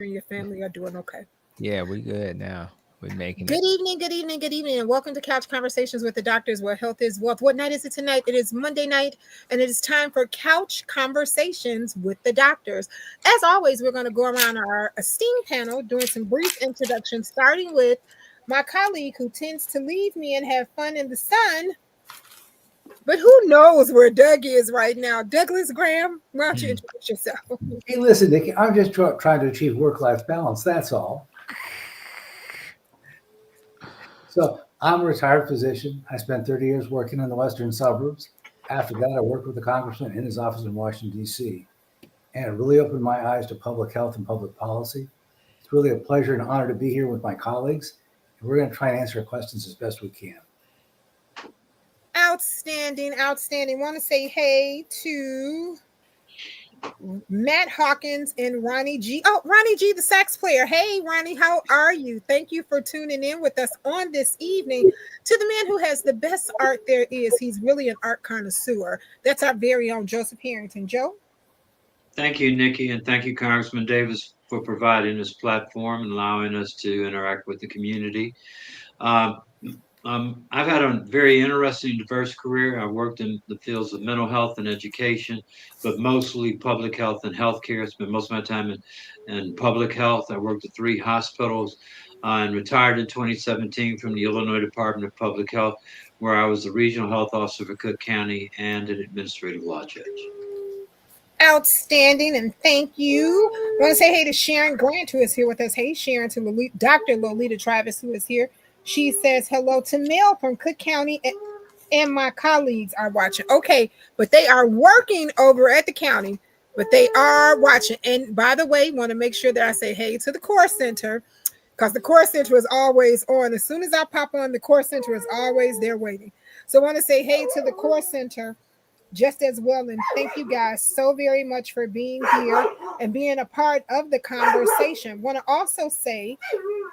and your family are doing okay. Yeah, we good now. We're making Good it. evening, good evening, good evening, and welcome to Couch Conversations with the Doctors, where health is wealth. What night is it tonight? It is Monday night, and it is time for Couch Conversations with the Doctors. As always, we're going to go around our esteemed panel doing some brief introductions, starting with my colleague who tends to leave me and have fun in the sun. But who knows where Doug is right now? Douglas Graham, why don't you introduce yourself? Hey, listen, Nikki, I'm just trying to achieve work-life balance. That's all. So I'm a retired physician. I spent 30 years working in the western suburbs. After that, I worked with the congressman in his office in Washington, D.C., and it really opened my eyes to public health and public policy. It's really a pleasure and honor to be here with my colleagues, and we're going to try and answer questions as best we can. Outstanding, outstanding. Want to say hey to Matt Hawkins and Ronnie G. Oh, Ronnie G, the sax player. Hey, Ronnie, how are you? Thank you for tuning in with us on this evening. To the man who has the best art there is, he's really an art connoisseur. That's our very own Joseph Harrington. Joe? Thank you, Nikki, and thank you, Congressman Davis, for providing this platform and allowing us to interact with the community. Um, I've had a very interesting, diverse career. I worked in the fields of mental health and education, but mostly public health and healthcare. I spent most of my time in public health. I worked at 3 hospitals and retired in 2017 from the Illinois Department of Public Health, where I was the regional health officer for Cook County and an administrative law judge. Outstanding, and thank you. I want to say hey to Sharon Grant, who is here with us. Hey, Sharon, to Dr. Lolita Travis, who is here. She says hello to Mel from Cook County, and my colleagues are watching. Okay, but they are working over at the county, but they are watching. And by the way, want to make sure that I say hey to the Core Center, because the Core Center is always on. As soon as I pop on, the Core Center is always there waiting. So I want to say hey to the Core Center just as well. And thank you guys so very much for being here and being a part of the conversation. Want to also say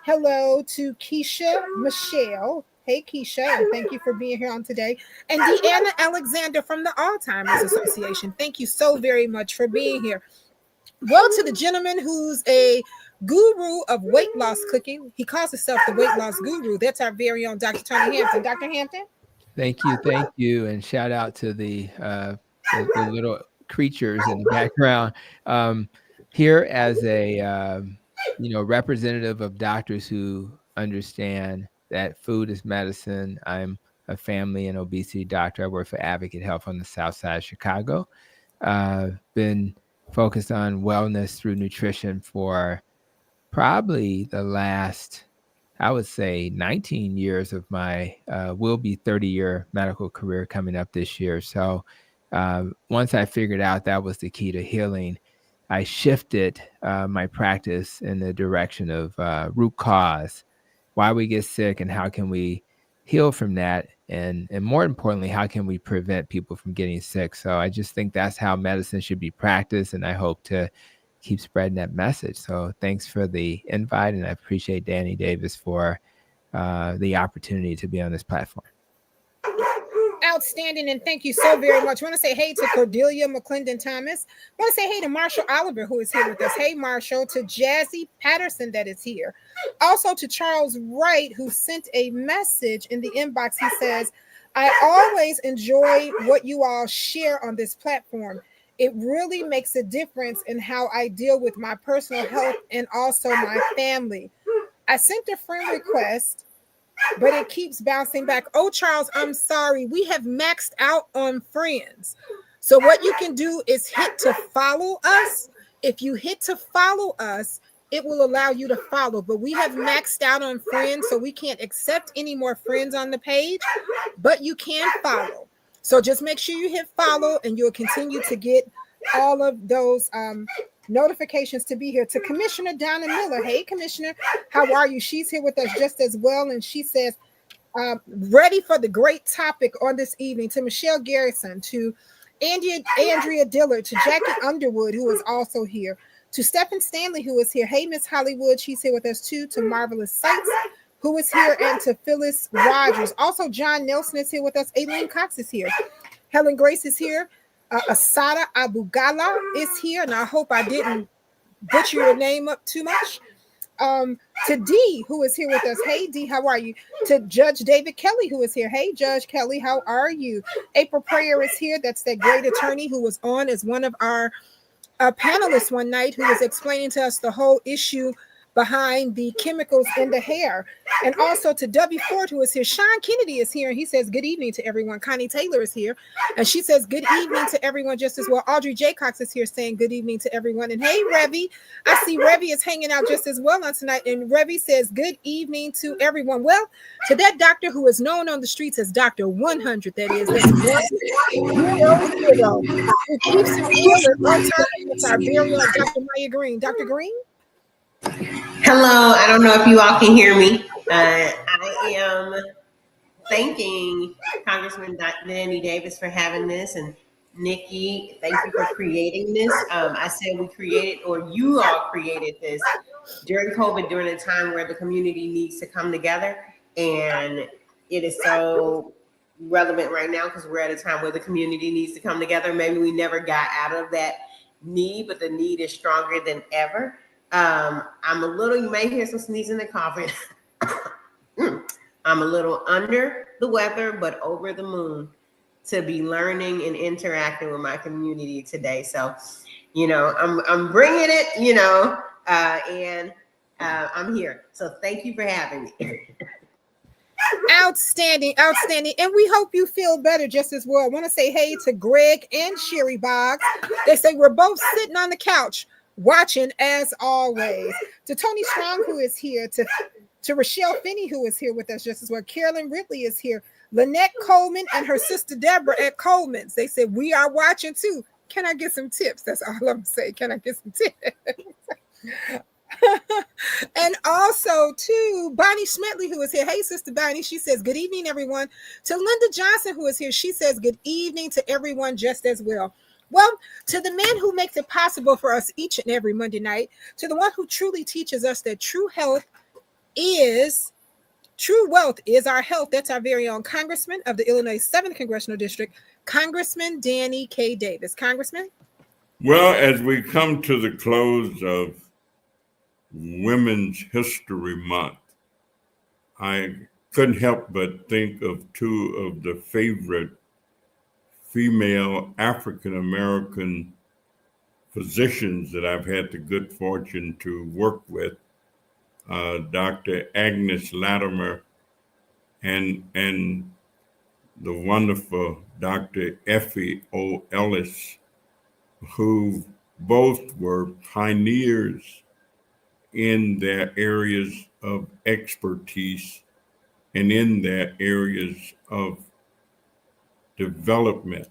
hello to Keisha Michelle. Hey, Keisha, and thank you for being here on today. And Deanna Alexander from the Alzheimer's Association. Thank you so very much for being here. Well, to the gentleman who's a guru of weight loss cooking, he calls himself the weight loss guru. That's our very own Dr. Tony Hampton. Dr. Hampton? Thank you, and shout out to the little creatures in the background. Here as a representative of doctors who understand that food is medicine. I'm a family and obesity doctor. I work for Advocate Health on the South Side of Chicago. Been focused on wellness through nutrition for probably the last, I would say, 19 years of my will be 30-year medical career coming up this year. So once I figured out that was the key to healing, I shifted my practice in the direction of root cause, why we get sick and how can we heal from that. And more importantly, how can we prevent people from getting sick? So I just think that's how medicine should be practiced. And I hope to keep spreading that message. So thanks for the invite. And I appreciate Danny Davis for the opportunity to be on this platform. Outstanding, and thank you so very much. I want to say hey to Cordelia McClendon Thomas. I want to say hey to Marshall Oliver, who is here with us. Hey, Marshall. To Jazzy Patterson, that is here. Also to Charles Wright, who sent a message in the inbox. He says, I always enjoy what you all share on this platform. It really makes a difference in how I deal with my personal health and also my family. I sent a friend request, but it keeps bouncing back. Oh, Charles, I'm sorry. We have maxed out on friends. So what you can do is hit to follow us. If you hit to follow us, it will allow you to follow. But we have maxed out on friends, so we can't accept any more friends on the page, but you can follow. So just make sure you hit follow, and you'll continue to get all of those notifications to be here. To Commissioner Donna Miller. Hey, Commissioner, how are you? She's here with us just as well. And she says, ready for the great topic on this evening. To Michelle Garrison, to Andrea Dillard, to Jackie Underwood, who is also here, to Stephen Stanley, who is here. Hey, Miss Hollywood, she's here with us too. To Marvelous Sights, who is here, and to Phyllis Rogers. Also, John Nelson is here with us. Aileen Cox is here. Helen Grace is here. Asada Abugala is here, and I hope I didn't butcher your name up too much. To D, who is here with us. Hey, D, how are you? To Judge David Kelly, who is here. Hey, Judge Kelly, how are you? April Prayer is here. That's that great attorney who was on as one of our panelists one night, who was explaining to us the whole issue behind the chemicals in the hair. And also to W. Ford, who is here. Sean Kennedy is here, and he says, good evening to everyone. Connie Taylor is here, and she says, good evening to everyone just as well. Audrey Jaycox is here saying, good evening to everyone. And hey, Revy, I see Revy is hanging out just as well on tonight. And Revy says, good evening to everyone. Well, to that doctor who is known on the streets as Dr. 100, that is, that's 100, who keeps it real at all times. It's our very own Dr. Maya Green. Dr. Green? Hello, I don't know if you all can hear me. I am thanking Congressman Danny Davis for having this, and Nikki, thank you for creating this. I said we created, or you all created this during COVID, during a time where the community needs to come together, and it is so relevant right now because we're at a time where the community needs to come together. Maybe we never got out of that need, but the need is stronger than ever. I'm a little, you may hear some sneezing and coughing. I'm a little under the weather, but over the moon to be learning and interacting with my community today. So, I'm bringing it, and I'm here. So thank you for having me. Outstanding. And we hope you feel better just as well. I want to say hey to Greg and Sherry Boggs. They say we're both sitting on the couch watching as always. To Tony Strong, who is here, to Rochelle Finney, who is here with us just as well. Carolyn Ridley is here. Lynette Coleman and her sister Deborah at Coleman's. They said we are watching too. Can I get some tips? That's all I'm saying. Can I get some tips? And also to Bonnie Smetley, who is here. Hey, Sister Bonnie. She says, good evening, everyone. To Linda Johnson, who is here. She says, good evening to everyone just as well. Well, to the man who makes it possible for us each and every Monday night, to the one who truly teaches us that true wealth is our health. That's our very own Congressman of the Illinois 7th Congressional District, Congressman Danny K. Davis. Congressman? Well, as we come to the close of Women's History Month, I couldn't help but think of two of the favorite female African-American physicians that I've had the good fortune to work with, Dr. Agnes Latimer and the wonderful Dr. Effie O. Ellis, who both were pioneers in their areas of expertise and in their areas of development.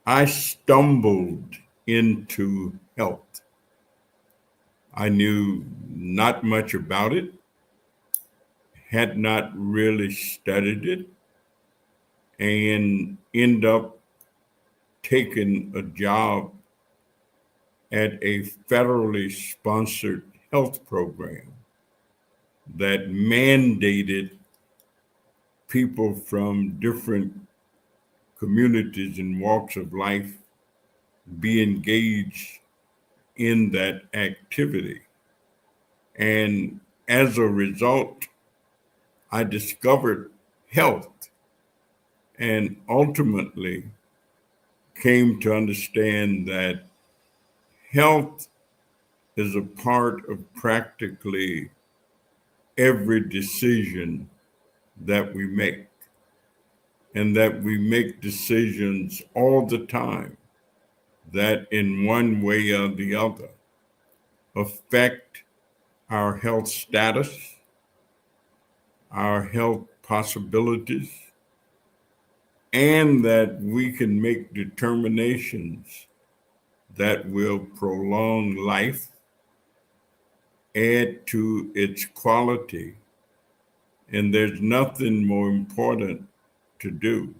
I stumbled into health. I knew not much about it, had not really studied it, and end up taking a job at a federally sponsored health program that mandated people from different communities and walks of life be engaged in that activity. And as a result, I discovered health and ultimately came to understand that health is a part of practically every decision that we make, and that we make decisions all the time that in one way or the other affect our health status, our health possibilities, and that we can make determinations that will prolong life, add to its quality, and there's nothing more important to do.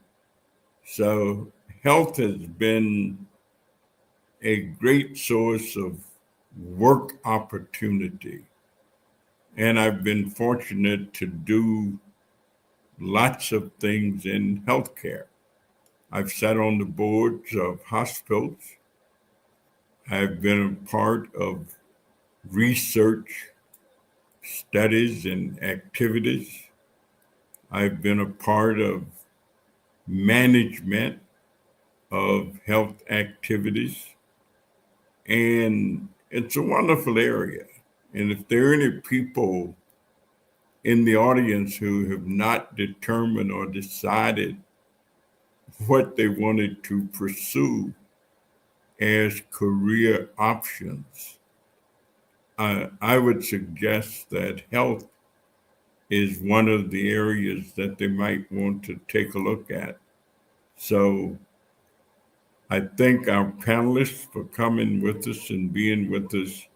So health has been a great source of work opportunity, and I've been fortunate to do lots of things in healthcare. I've sat on the boards of hospitals. I've been a part of research, studies, and activities. I've been a part of management of health activities, and it's a wonderful area. And if there are any people in the audience who have not determined or decided what they wanted to pursue as career options, I would suggest that health is one of the areas that they might want to take a look at. So I thank our panelists for coming with us and being with us.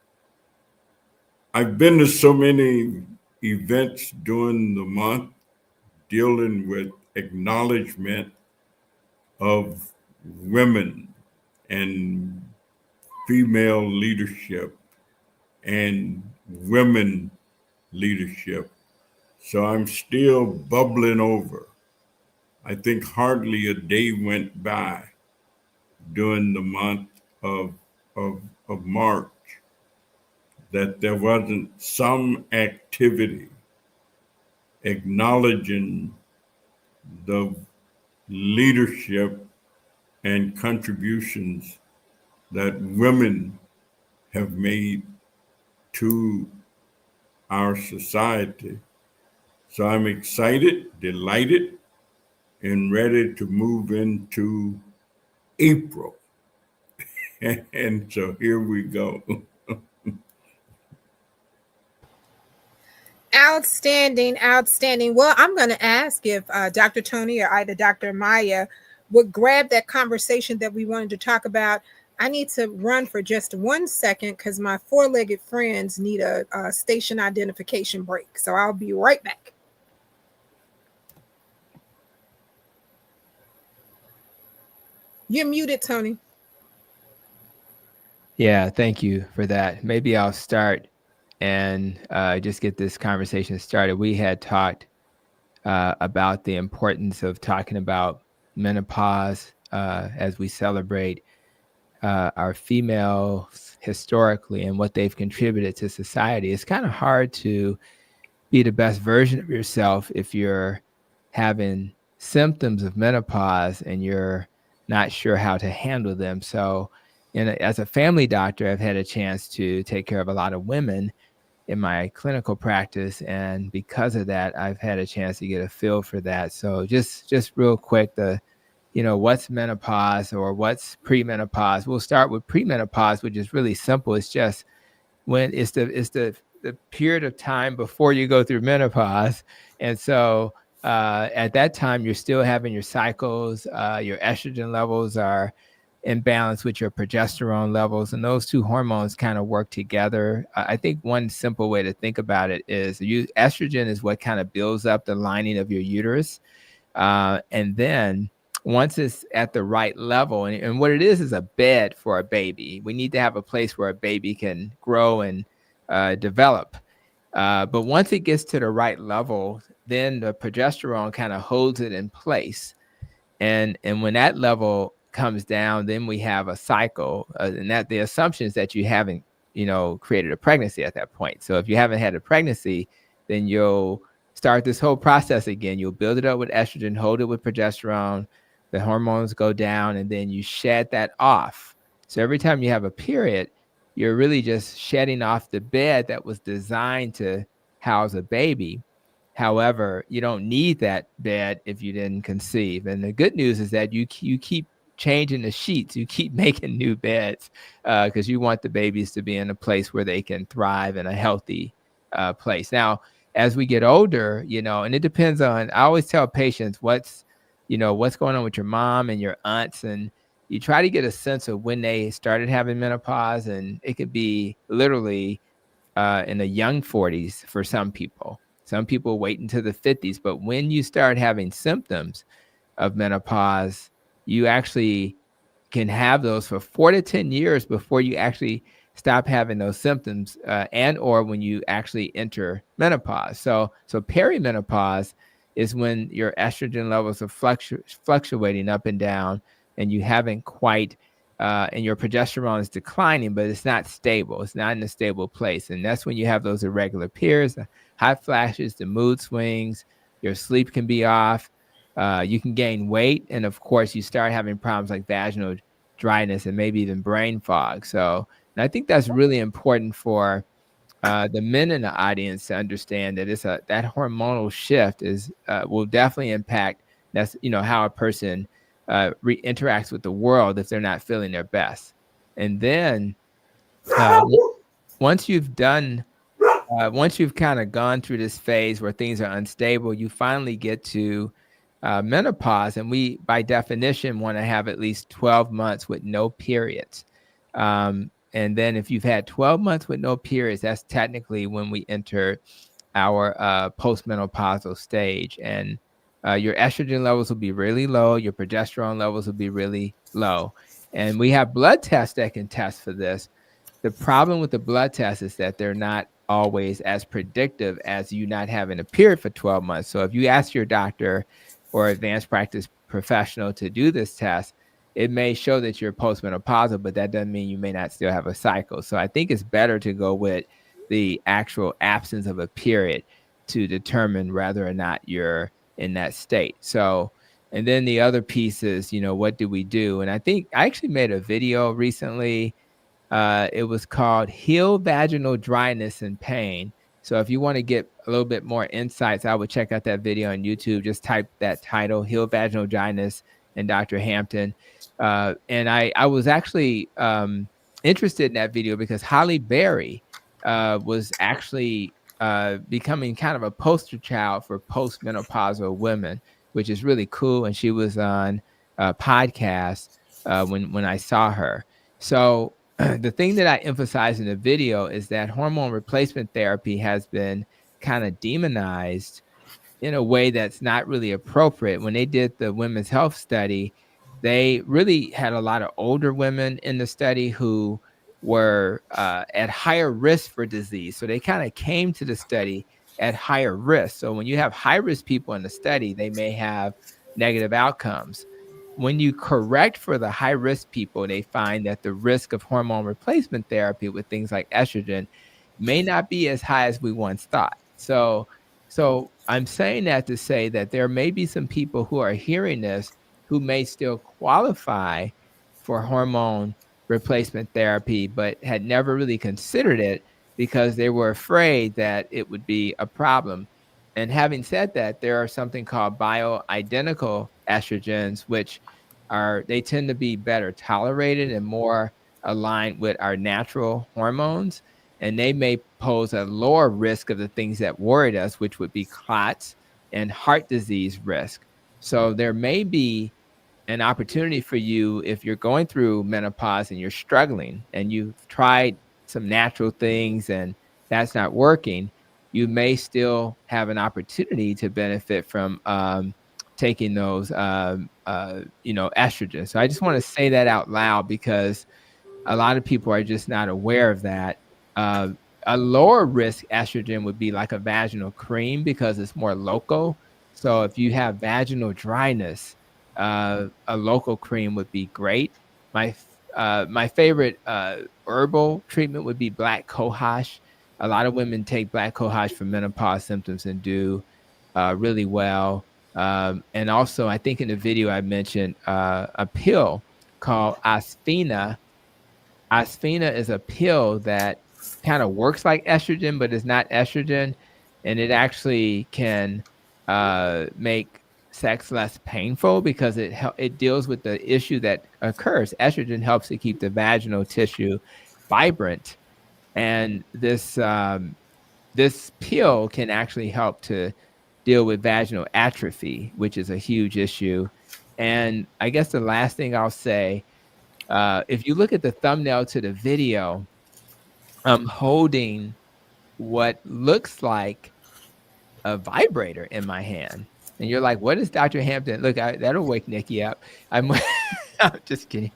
I've been to so many events during the month dealing with acknowledgement of women and female leadership and women leadership. So I'm still bubbling over. I think hardly a day went by during the month of, of March that there wasn't some activity acknowledging the leadership and contributions that women have made to our society. So I'm excited, delighted, and ready to move into April. And so here we go. Outstanding, outstanding. Well, I'm going to ask if Dr. Tony or either Dr. Maya would grab that conversation that we wanted to talk about. I need to run for just 1 second because my four-legged friends need a station identification break. So I'll be right back. You're muted, Tony. Yeah, thank you for that. Maybe I'll start and just get this conversation started. We had talked about the importance of talking about menopause as we celebrate our females historically and what they've contributed to society. It's kind of hard to be the best version of yourself if you're having symptoms of menopause and you're not sure how to handle them. So as a family doctor, I've had a chance to take care of a lot of women in my clinical practice. And because of that, I've had a chance to get a feel for that. So just real quick, what's menopause or what's premenopause? We'll start with premenopause, which is really simple. It's just when it's the period of time before you go through menopause. And so at that time, you're still having your cycles, your estrogen levels are in balance with your progesterone levels, and those two hormones kind of work together. I think one simple way to think about it is estrogen is what kind of builds up the lining of your uterus. And then once it's at the right level, and what it is a bed for a baby. We need to have a place where a baby can grow and develop. But once it gets to the right level, then the progesterone kind of holds it in place. And when that level comes down, then we have a cycle, and that the assumption is that you haven't, created a pregnancy at that point. So if you haven't had a pregnancy, then you'll start this whole process again. You'll build it up with estrogen, hold it with progesterone, the hormones go down, and then you shed that off. So every time you have a period, you're really just shedding off the bed that was designed to house a baby. However, you don't need that bed if you didn't conceive. And the good news is that you keep changing the sheets, you keep making new beds because you want the babies to be in a place where they can thrive in a healthy place. Now, as we get older, and it depends on, I always tell patients what's going on with your mom and your aunts, and you try to get a sense of when they started having menopause, and it could be literally in the young 40s for some people. Some people wait until the 50s, but when you start having symptoms of menopause, you actually can have those for 4 to 10 years before you actually stop having those symptoms and or when you actually enter menopause. So perimenopause is when your estrogen levels are fluctuating up and down, and you haven't quite and your progesterone is declining, but it's not stable. It's not in a stable place. And that's when you have those irregular periods, the hot flashes, the mood swings, your sleep can be off. You can gain weight. And of course, you start having problems like vaginal dryness and maybe even brain fog. So, and I think that's really important for the men in the audience to understand that that hormonal shift will definitely impact how a person interacts with the world if they're not feeling their best. And then once you've kind of gone through this phase where things are unstable, you finally get to menopause, and we by definition want to have at least 12 months with no periods. And then if you've had 12 months with no periods, that's technically when we enter our postmenopausal stage. And your estrogen levels will be really low. Your progesterone levels will be really low. And we have blood tests that can test for this. The problem with the blood tests is that they're not always as predictive as you not having a period for 12 months. So if you ask your doctor or advanced practice professional to do this test, it may show that you're postmenopausal, but that doesn't mean you may not still have a cycle. So I think it's better to go with the actual absence of a period to determine whether or not you're in that state. So, and then the other piece is, what do we do? And I think I actually made a video recently. It was called Heal Vaginal Dryness and Pain. So if you want to get a little bit more insights, I would check out that video on YouTube. Just type that title, Heal Vaginal Dryness and Dr. Hampton. And I was actually interested in that video because Holly Berry was actually becoming kind of a poster child for postmenopausal women, which is really cool. And she was on a podcast when I saw her. So the thing that I emphasize in the video is that hormone replacement therapy has been kind of demonized in a way that's not really appropriate. When they did the women's health study, they really had a lot of older women in the study who were at higher risk for disease. So they kind of came to the study at higher risk. So when you have high risk people in the study, they may have negative outcomes. When you correct for the high risk people, they find that the risk of hormone replacement therapy with things like estrogen may not be as high as we once thought. So I'm saying that to say that there may be some people who are hearing this who may still qualify for hormone replacement therapy, but had never really considered it because they were afraid that it would be a problem. And having said that, there are something called bioidentical estrogens, which they tend to be better tolerated and more aligned with our natural hormones. And they may pose a lower risk of the things that worried us, which would be clots and heart disease risk. So there may be an opportunity for you if you're going through menopause and you're struggling and you've tried some natural things and that's not working, you may still have an opportunity to benefit from taking those, estrogen. So I just want to say that out loud because a lot of people are just not aware of that. A lower risk estrogen would be like a vaginal cream because it's more local. So if you have vaginal dryness, a local cream would be great. My favorite herbal treatment would be black cohosh. A lot of women take black cohosh for menopause symptoms and do really well. And also, I think in the video I mentioned a pill called Asphena. Asphena is a pill that kind of works like estrogen, but it's not estrogen. And it actually can make sex less painful because it deals with the issue that occurs. Estrogen helps to keep the vaginal tissue vibrant. And this pill can actually help to deal with vaginal atrophy, which is a huge issue. And I guess the last thing I'll say, if you look at the thumbnail to the video, I'm holding what looks like a vibrator in my hand. And you're like, what is Dr. Hampton? Look, that'll wake Nikki up. I'm just kidding.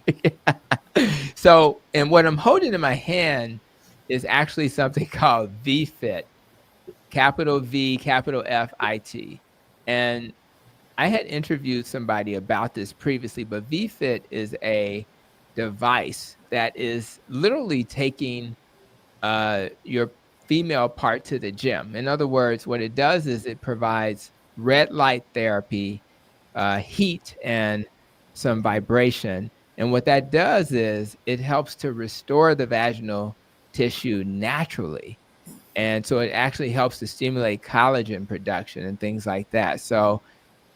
So, and what I'm holding in my hand is actually something called VFit, capital V, capital FIT. And I had interviewed somebody about this previously, but VFit is a device that is literally taking your female part to the gym. In other words, what it does is it provides red light therapy, heat, and some vibration. And what that does is it helps to restore the vaginal tissue naturally. And so it actually helps to stimulate collagen production and things like that. So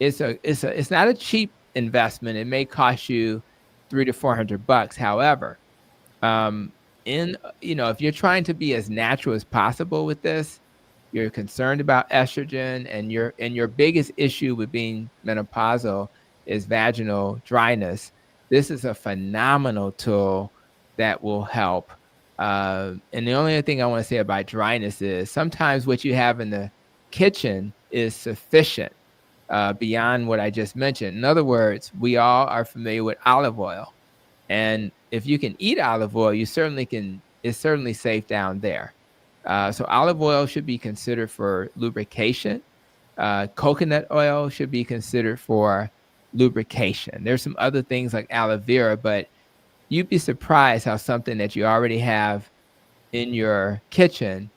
it's not a cheap investment. It may cost you $300 to $400. However, if you're trying to be as natural as possible with this, you're concerned about estrogen, and your biggest issue with being menopausal is vaginal dryness. This is a phenomenal tool that will help. And the only other thing I want to say about dryness is sometimes what you have in the kitchen is sufficient beyond what I just mentioned. In other words, we all are familiar with olive oil. And if you can eat olive oil, you certainly can. It's certainly safe down there. So olive oil should be considered for lubrication. Coconut oil should be considered for lubrication. There's some other things like aloe vera, but you'd be surprised how something that you already have in your kitchen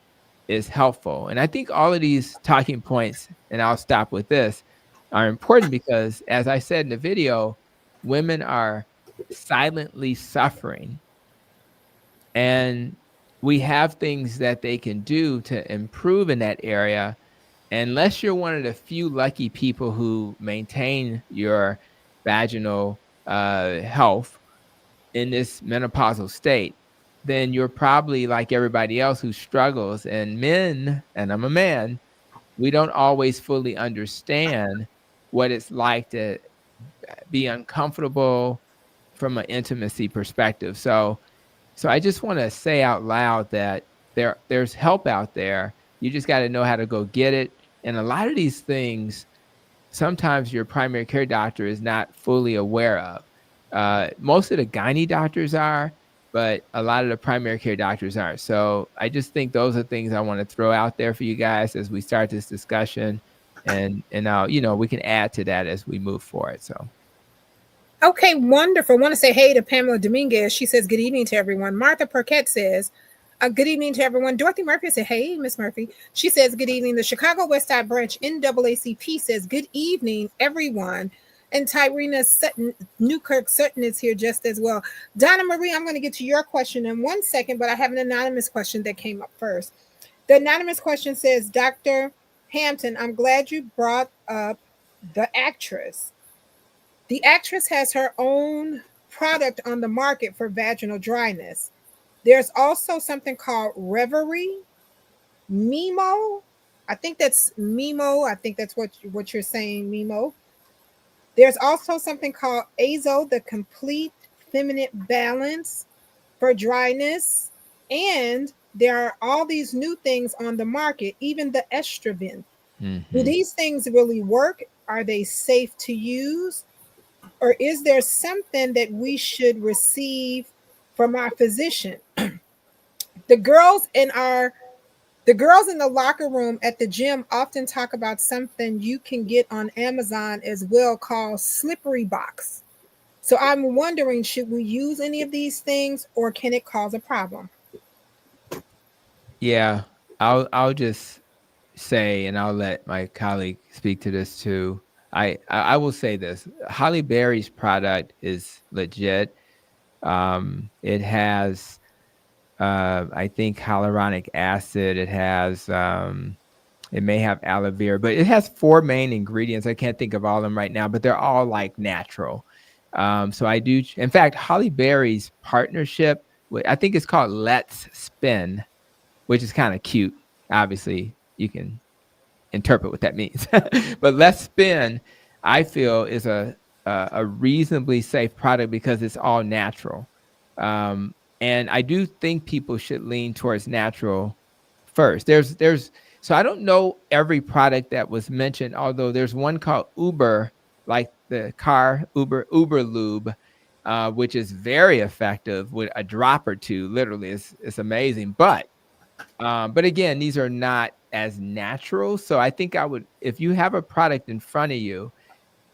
is helpful. And I think all of these talking points, and I'll stop with this, are important because, as I said in the video, women are silently suffering, and we have things that they can do to improve in that area. Unless you're one of the few lucky people who maintain your vaginal health in this menopausal state, then you're probably like everybody else who struggles. And men, and I'm a man, we don't always fully understand what it's like to be uncomfortable from an intimacy perspective. So I just want to say out loud that there's help out there. You just got to know how to go get it. And a lot of these things, sometimes your primary care doctor is not fully aware of. Most of the gynae doctors are, but a lot of the primary care doctors aren't. So I just think those are things I want to throw out there for you guys as we start this discussion. And I'll, we can add to that as we move forward. So. Okay, wonderful. I want to say hey to Pamela Dominguez. She says, good evening to everyone. Martha Perquette says, good evening to everyone. Dorothy Murphy said, hey, Miss Murphy. She says, good evening. The Chicago West Side Branch NAACP says, good evening, everyone. And Tyrena Sutton, Newkirk Sutton is here just as well. Donna Marie, I'm going to get to your question in 1 second, but I have an anonymous question that came up first. The anonymous question says, Dr. Hampton, I'm glad you brought up the actress. The actress has her own product on the market for vaginal dryness. There's also something called Reverie, Mimo. I think that's Mimo. I think that's what you're saying, Mimo. There's also something called Azo, the Complete Feminine Balance for dryness. And there are all these new things on the market, even the estrogen. Mm-hmm. Do these things really work? Are they safe to use? Or is there something that we should receive from our physician? The girls in the locker room at the gym often talk about something you can get on Amazon as well called Slippery Box. So I'm wondering, should we use any of these things or can it cause a problem? Yeah, I'll just say, and I'll let my colleague speak to this too. I will say this: Holly Berry's product is legit. It has, I think, hyaluronic acid. It has, it may have aloe vera, but it has 4 main ingredients. I can't think of all of them right now, but they're all like natural. So I do. In fact, Holly Berry's partnership with, I think it's called Let's Spin, which is kind of cute. Obviously, you can interpret what that means. But Let's Spin, I feel, is a reasonably safe product because it's all natural. And I do think people should lean towards natural first. So I don't know every product that was mentioned, although there's one called Uber, like the car Uber Lube, which is very effective with a drop or two. Literally, it's amazing. But again, these are not as natural. So I think if you have a product in front of you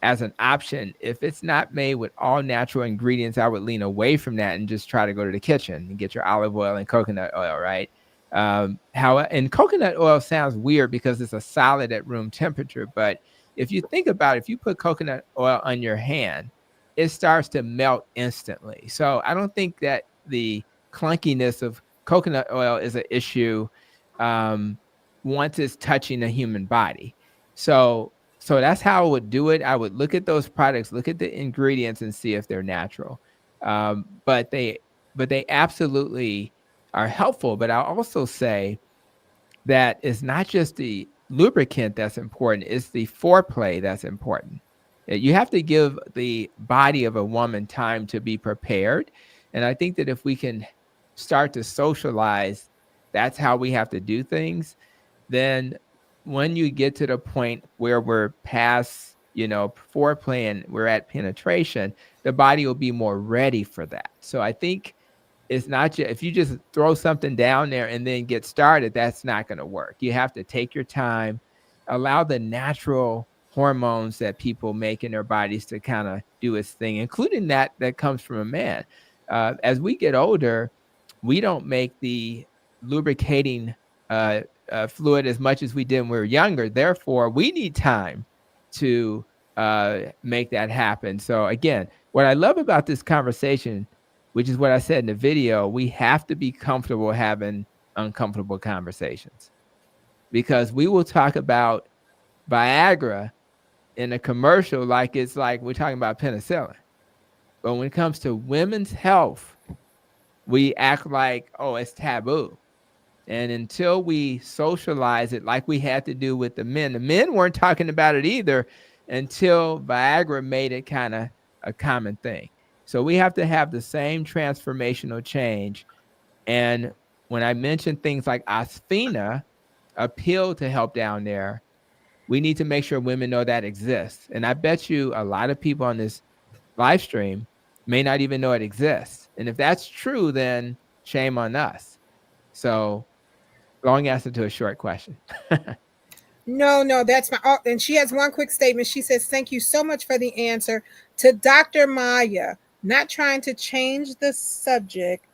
as an option. If it's not made with all natural ingredients, I would lean away from that and just try to go to the kitchen and get your olive oil and coconut oil, right? And coconut oil sounds weird because it's a solid at room temperature, but if you think about it, if you put coconut oil on your hand, it starts to melt instantly. So I don't think that the clunkiness of coconut oil is an issue once it's touching a human body. So that's how I would do it. I would look at those products, look at the ingredients, and see if they're natural. But they absolutely are helpful. But I'll also say that it's not just the lubricant that's important, it's the foreplay that's important. You have to give the body of a woman time to be prepared. And I think that if we can start to socialize, that's how we have to do things, then when you get to the point where we're past, foreplay and we're at penetration, the body will be more ready for that. So I think it's not just, if you just throw something down there and then get started, that's not going to work. You have to take your time, allow the natural hormones that people make in their bodies to kind of do its thing, including that comes from a man. As we get older, we don't make the lubricating fluid as much as we did when we were younger. Therefore, we need time to make that happen. So again, what I love about this conversation, which is what I said in the video, we have to be comfortable having uncomfortable conversations, because we will talk about Viagra in a commercial like it's like we're talking about penicillin. But when it comes to women's health, we act like, oh, it's taboo. And until we socialize it like we had to do with the men weren't talking about it either until Viagra made it kind of a common thing. So we have to have the same transformational change. And when I mentioned things like Asphena, a pill to help down there, we need to make sure women know that exists. And I bet you a lot of people on this live stream may not even know it exists. And if that's true, then shame on us. So long answer to a short question. No, that's my. Oh, and she has one quick statement. She says, "Thank you so much for the answer." To Dr. Maya, not trying to change the subject,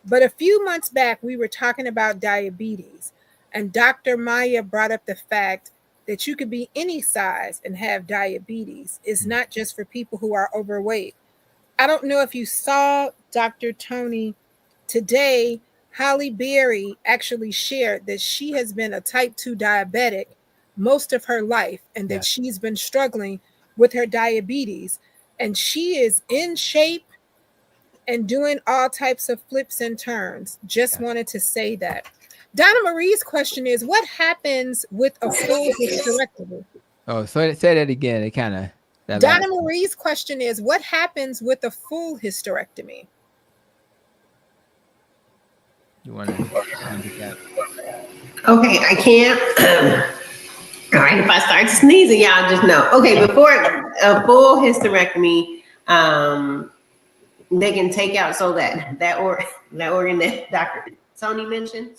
but a few months back, we were talking about diabetes. And Dr. Maya brought up the fact that you could be any size and have diabetes. It's not just for people who are overweight. I don't know if you saw Dr. Tony today. Holly Berry actually shared that she has been a type 2 diabetic most of her life, and that she's been struggling with her diabetes. And she is in shape and doing all types of flips and turns. Just wanted to say that. Donna Marie's question is, what happens with a full hysterectomy? Oh, so say that again. It kind of. Donna Marie's question is, what happens with a full hysterectomy? You want to get that? Okay, I can't. All right, if I start sneezing, y'all just know. Okay, before a full hysterectomy, they can take out that organ that Dr. Tony mentioned,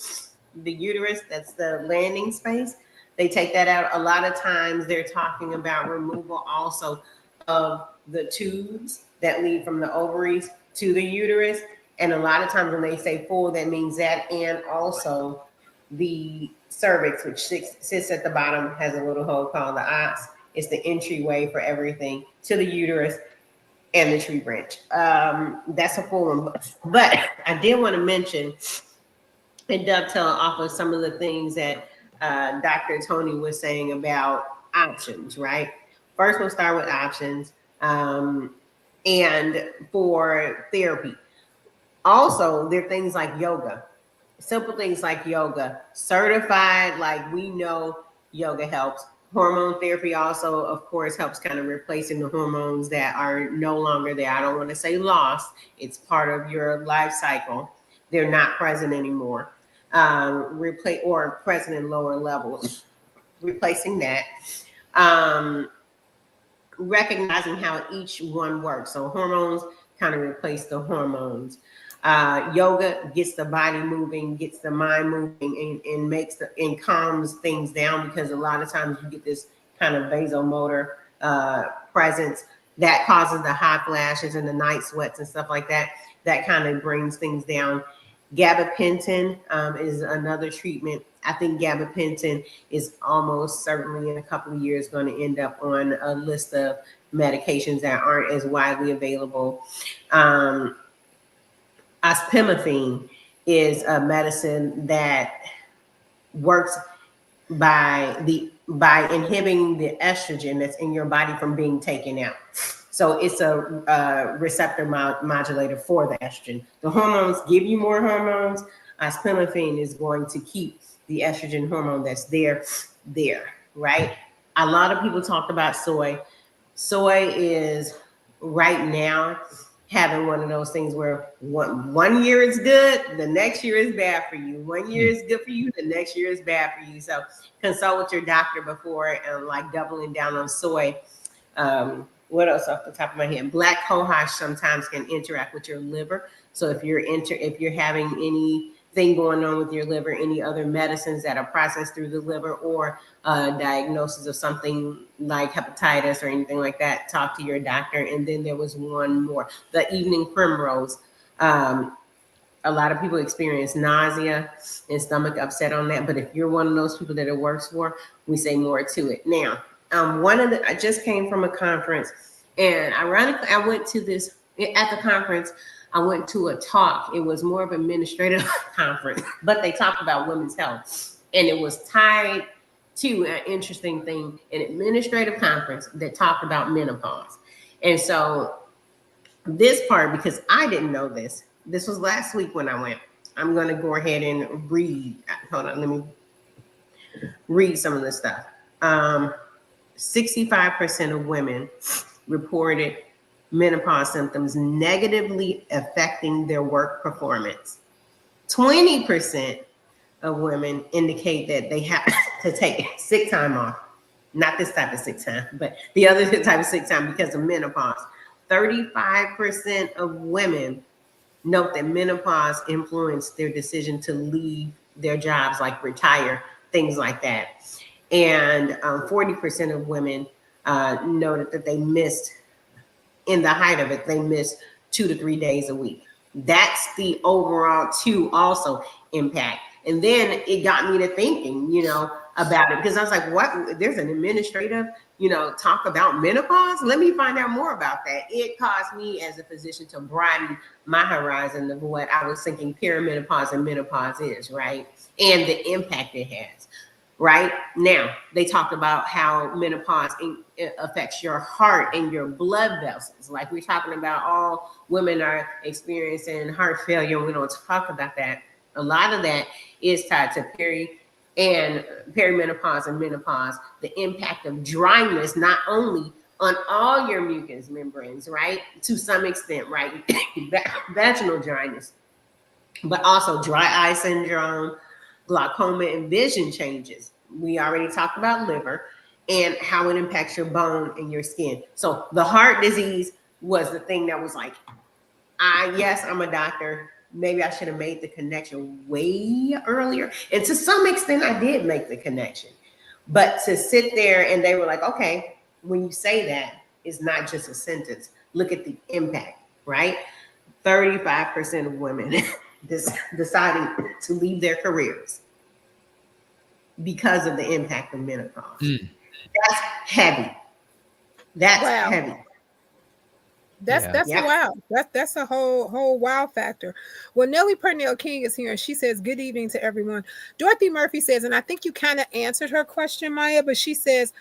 the uterus, that's the landing space. They take that out. A lot of times they're talking about removal also of the tubes that lead from the ovaries to the uterus. And a lot of times when they say full, that means that, and also the cervix, which sits at the bottom, has a little hole called the ox. It's the entryway for everything to the uterus and the tree branch. That's a full one. But I did want to mention and dovetail off of some of the things that Dr. Tony was saying about options, right? First, we'll start with options and for therapy. Also, there are things like yoga, simple things like yoga, certified, like we know yoga helps. Hormone therapy also, of course, helps kind of replacing the hormones that are no longer there. I don't want to say lost. It's part of your life cycle. They're not present anymore. Replace or present in lower levels. Replacing that. Recognizing how each one works. So hormones kind of replace the hormones. Yoga gets the body moving, gets the mind moving, and makes and calms things down, because a lot of times you get this kind of vasomotor presence that causes the hot flashes and the night sweats and stuff like that. That kind of brings things down. Gabapentin is another treatment. I think gabapentin is almost certainly in a couple of years going to end up on a list of medications that aren't as widely available. Ospemifene is a medicine that works by inhibiting the estrogen that's in your body from being taken out. So it's a receptor modulator for the estrogen. The hormones give you more hormones. Ospemifene is going to keep the estrogen hormone that's there, right? A lot of people talk about soy. Soy is right now having one of those things where one year is good, the next year is bad for you. 1 year is good for you, the next year is bad for you. So consult with your doctor before like doubling down on soy. What else off the top of my head? Black cohosh sometimes can interact with your liver. So if you're having anything going on with your liver, any other medicines that are processed through the liver, or diagnosis of something like hepatitis or anything like that, talk to your doctor. And then there was one more, the evening primrose. A lot of people experience nausea and stomach upset on that. But if you're one of those people that it works for, we say more to it. Now, I just came from a conference, and ironically, I went to this at the conference. I went to a talk. It was more of an administrative conference, but they talked about women's health, and it was tied to an interesting thing, an administrative conference that talked about menopause. And so this part, because I didn't know this was last week when I went. I'm going to go ahead and read. Hold on, let me read some of this stuff. 65% of women reported menopause symptoms negatively affecting their work performance. 20% of women indicate that they have to take sick time off. Not this type of sick time, but the other type of sick time because of menopause. 35% of women note that menopause influenced their decision to leave their jobs, like retire, things like that. And 40% of women noted that they missed, in the height of it, they missed 2 to 3 days a week. That's the overall also impact. And then it got me to thinking, about it, because I was like, what? There's an administrative, talk about menopause? Let me find out more about that. It caused me as a physician to broaden my horizon of what I was thinking perimenopause and menopause is, right? And the impact it has. Right now, they talked about how menopause affects your heart and your blood vessels. Like we're talking about, all women are experiencing heart failure, and we don't talk about that. A lot of that is tied to perimenopause and menopause. The impact of dryness, not only on all your mucous membranes, right, to some extent, right, vaginal dryness, but also dry eye syndrome, glaucoma, and vision changes. We already talked about liver and how it impacts your bone and your skin. So the heart disease was the thing that was like, yes, I'm a doctor. Maybe I should have made the connection way earlier. And to some extent, I did make the connection. But to sit there and they were like, okay, when you say that, it's not just a sentence. Look at the impact, right? 35% of women deciding to leave their careers because of the impact of menopause. That's heavy. That's heavy. That's wow. That's a whole wow factor. Well, Nellie Purnell King is here, and she says, good evening to everyone. Dorothy Murphy says, and I think you kind of answered her question, Maya, but she says,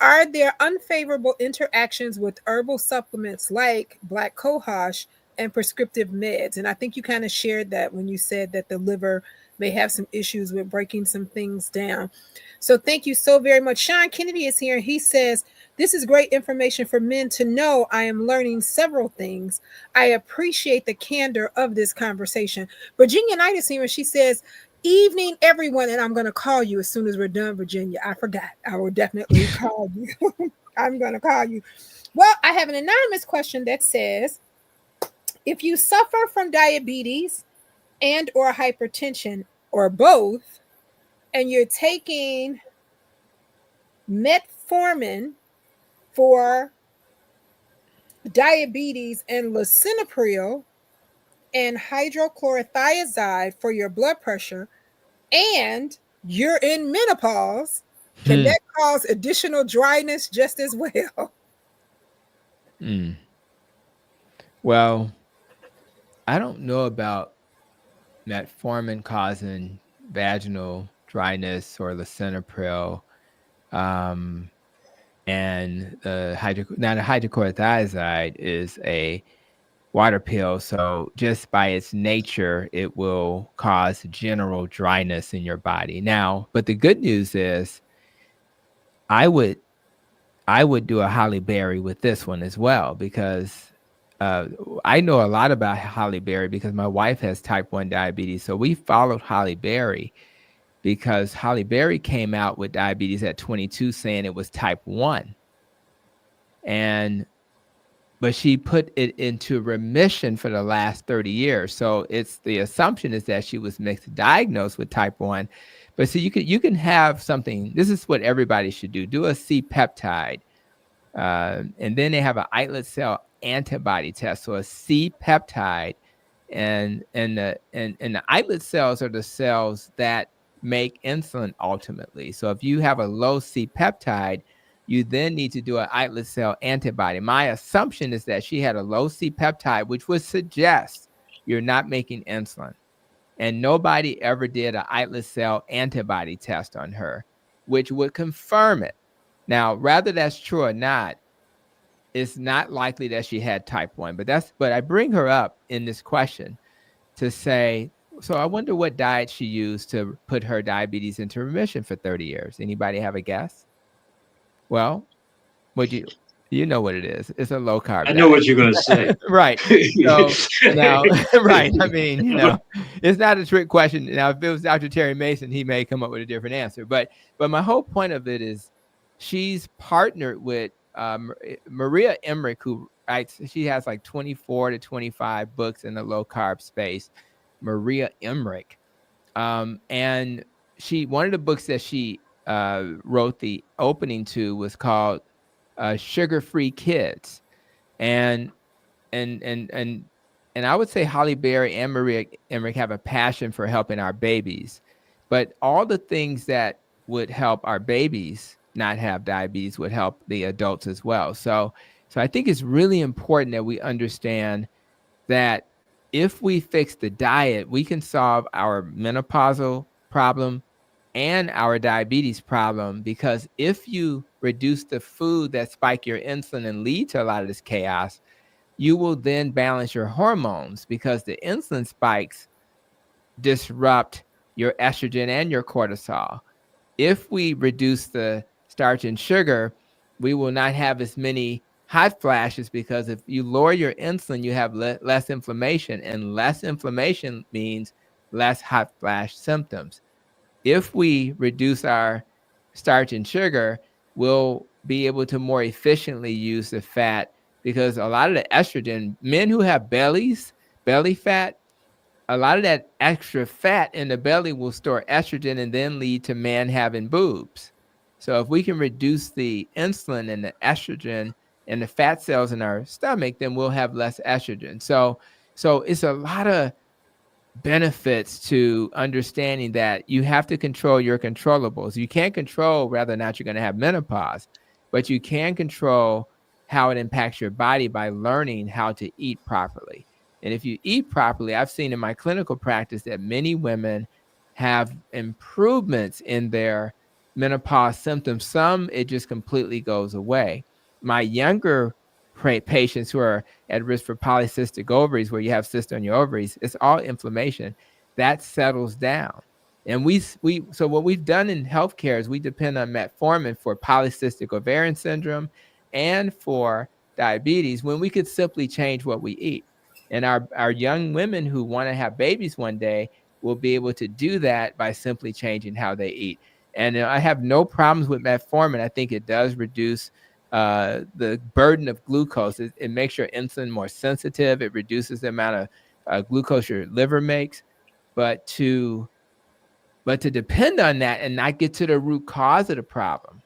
are there unfavorable interactions with herbal supplements like black cohosh and prescriptive meds? And I think you kind of shared that when you said that the liver may have some issues with breaking some things down. So thank you so very much. Sean Kennedy is here, and he says, this is great information for men to know. I am learning several things. I appreciate the candor of this conversation. Virginia Knight is here, and she says, evening, everyone. And I'm going to call you as soon as we're done, Virginia. I forgot. I will definitely call you. I'm going to call you. Well, I have an anonymous question that says, if you suffer from diabetes and or hypertension or both, and you're taking metformin for diabetes and lisinopril and hydrochlorothiazide for your blood pressure, and you're in menopause, can that cause additional dryness just as well? Mm. Well, I don't know about metformin causing vaginal dryness or lisinopril. And the hydrochlorothiazide is a water pill, so just by its nature, it will cause general dryness in your body. Now, but the good news is, I would do a holly berry with this one as well, because I know a lot about holly berry because my wife has type 1 diabetes. So we followed holly berry because holly berry came out with diabetes at 22 saying it was type 1. But she put it into remission for the last 30 years. So it's the assumption is that she was misdiagnosed with type 1. But see, you can have something. This is what everybody should do. Do a C-peptide. And then they have an islet cell antibody test. So a C-peptide, and the islet cells are the cells that make insulin ultimately. So if you have a low C-peptide, you then need to do an islet cell antibody. My assumption is that she had a low C-peptide, which would suggest you're not making insulin. And nobody ever did an islet cell antibody test on her, which would confirm it. Now, whether that's true or not, it's not likely that she had type 1. But I bring her up in this question to say, so I wonder what diet she used to put her diabetes into remission for 30 years. Anybody have a guess? Well, you know what it is. It's a low carb I know diet. what you're going to say. Right. So now, right. I mean, it's not a trick question. Now, if it was Dr. Terry Mason, he may come up with a different answer. But my whole point of it is she's partnered with Maria Emmerich, who writes, she has like 24 to 25 books in the low carb space. Maria Emmerich. And one of the books that she wrote the opening to was called Sugar-Free Kids. And I would say Holly Berry and Maria Emmerich have a passion for helping our babies, but all the things that would help our babies not have diabetes would help the adults as well. So I think it's really important that we understand that if we fix the diet, we can solve our menopausal problem and our diabetes problem, because if you reduce the food that spike your insulin and lead to a lot of this chaos, you will then balance your hormones, because the insulin spikes disrupt your estrogen and your cortisol. If we reduce the starch and sugar, we will not have as many hot flashes, because if you lower your insulin, you have less inflammation, and less inflammation means less hot flash symptoms. If we reduce our starch and sugar, we'll be able to more efficiently use the fat, because a lot of the estrogen, men who have belly fat, a lot of that extra fat in the belly will store estrogen and then lead to man having boobs. So if we can reduce the insulin and the estrogen and the fat cells in our stomach, then we'll have less estrogen. So it's a lot of benefits to understanding that you have to control your controllables. You can't control whether or not you're going to have menopause, but you can control how it impacts your body by learning how to eat properly. And if you eat properly, I've seen in my clinical practice that many women have improvements in their menopause symptoms. Some, it just completely goes away. My younger patients who are at risk for polycystic ovaries, where you have cysts on your ovaries, it's all inflammation that settles down. And so what we've done in healthcare is we depend on metformin for polycystic ovarian syndrome and for diabetes, when we could simply change what we eat. And our young women who want to have babies one day will be able to do that by simply changing how they eat. And I have no problems with metformin. I think it does reduce the burden of glucose. It makes your insulin more sensitive. It reduces the amount of glucose your liver makes. But to depend on that and not get to the root cause of the problem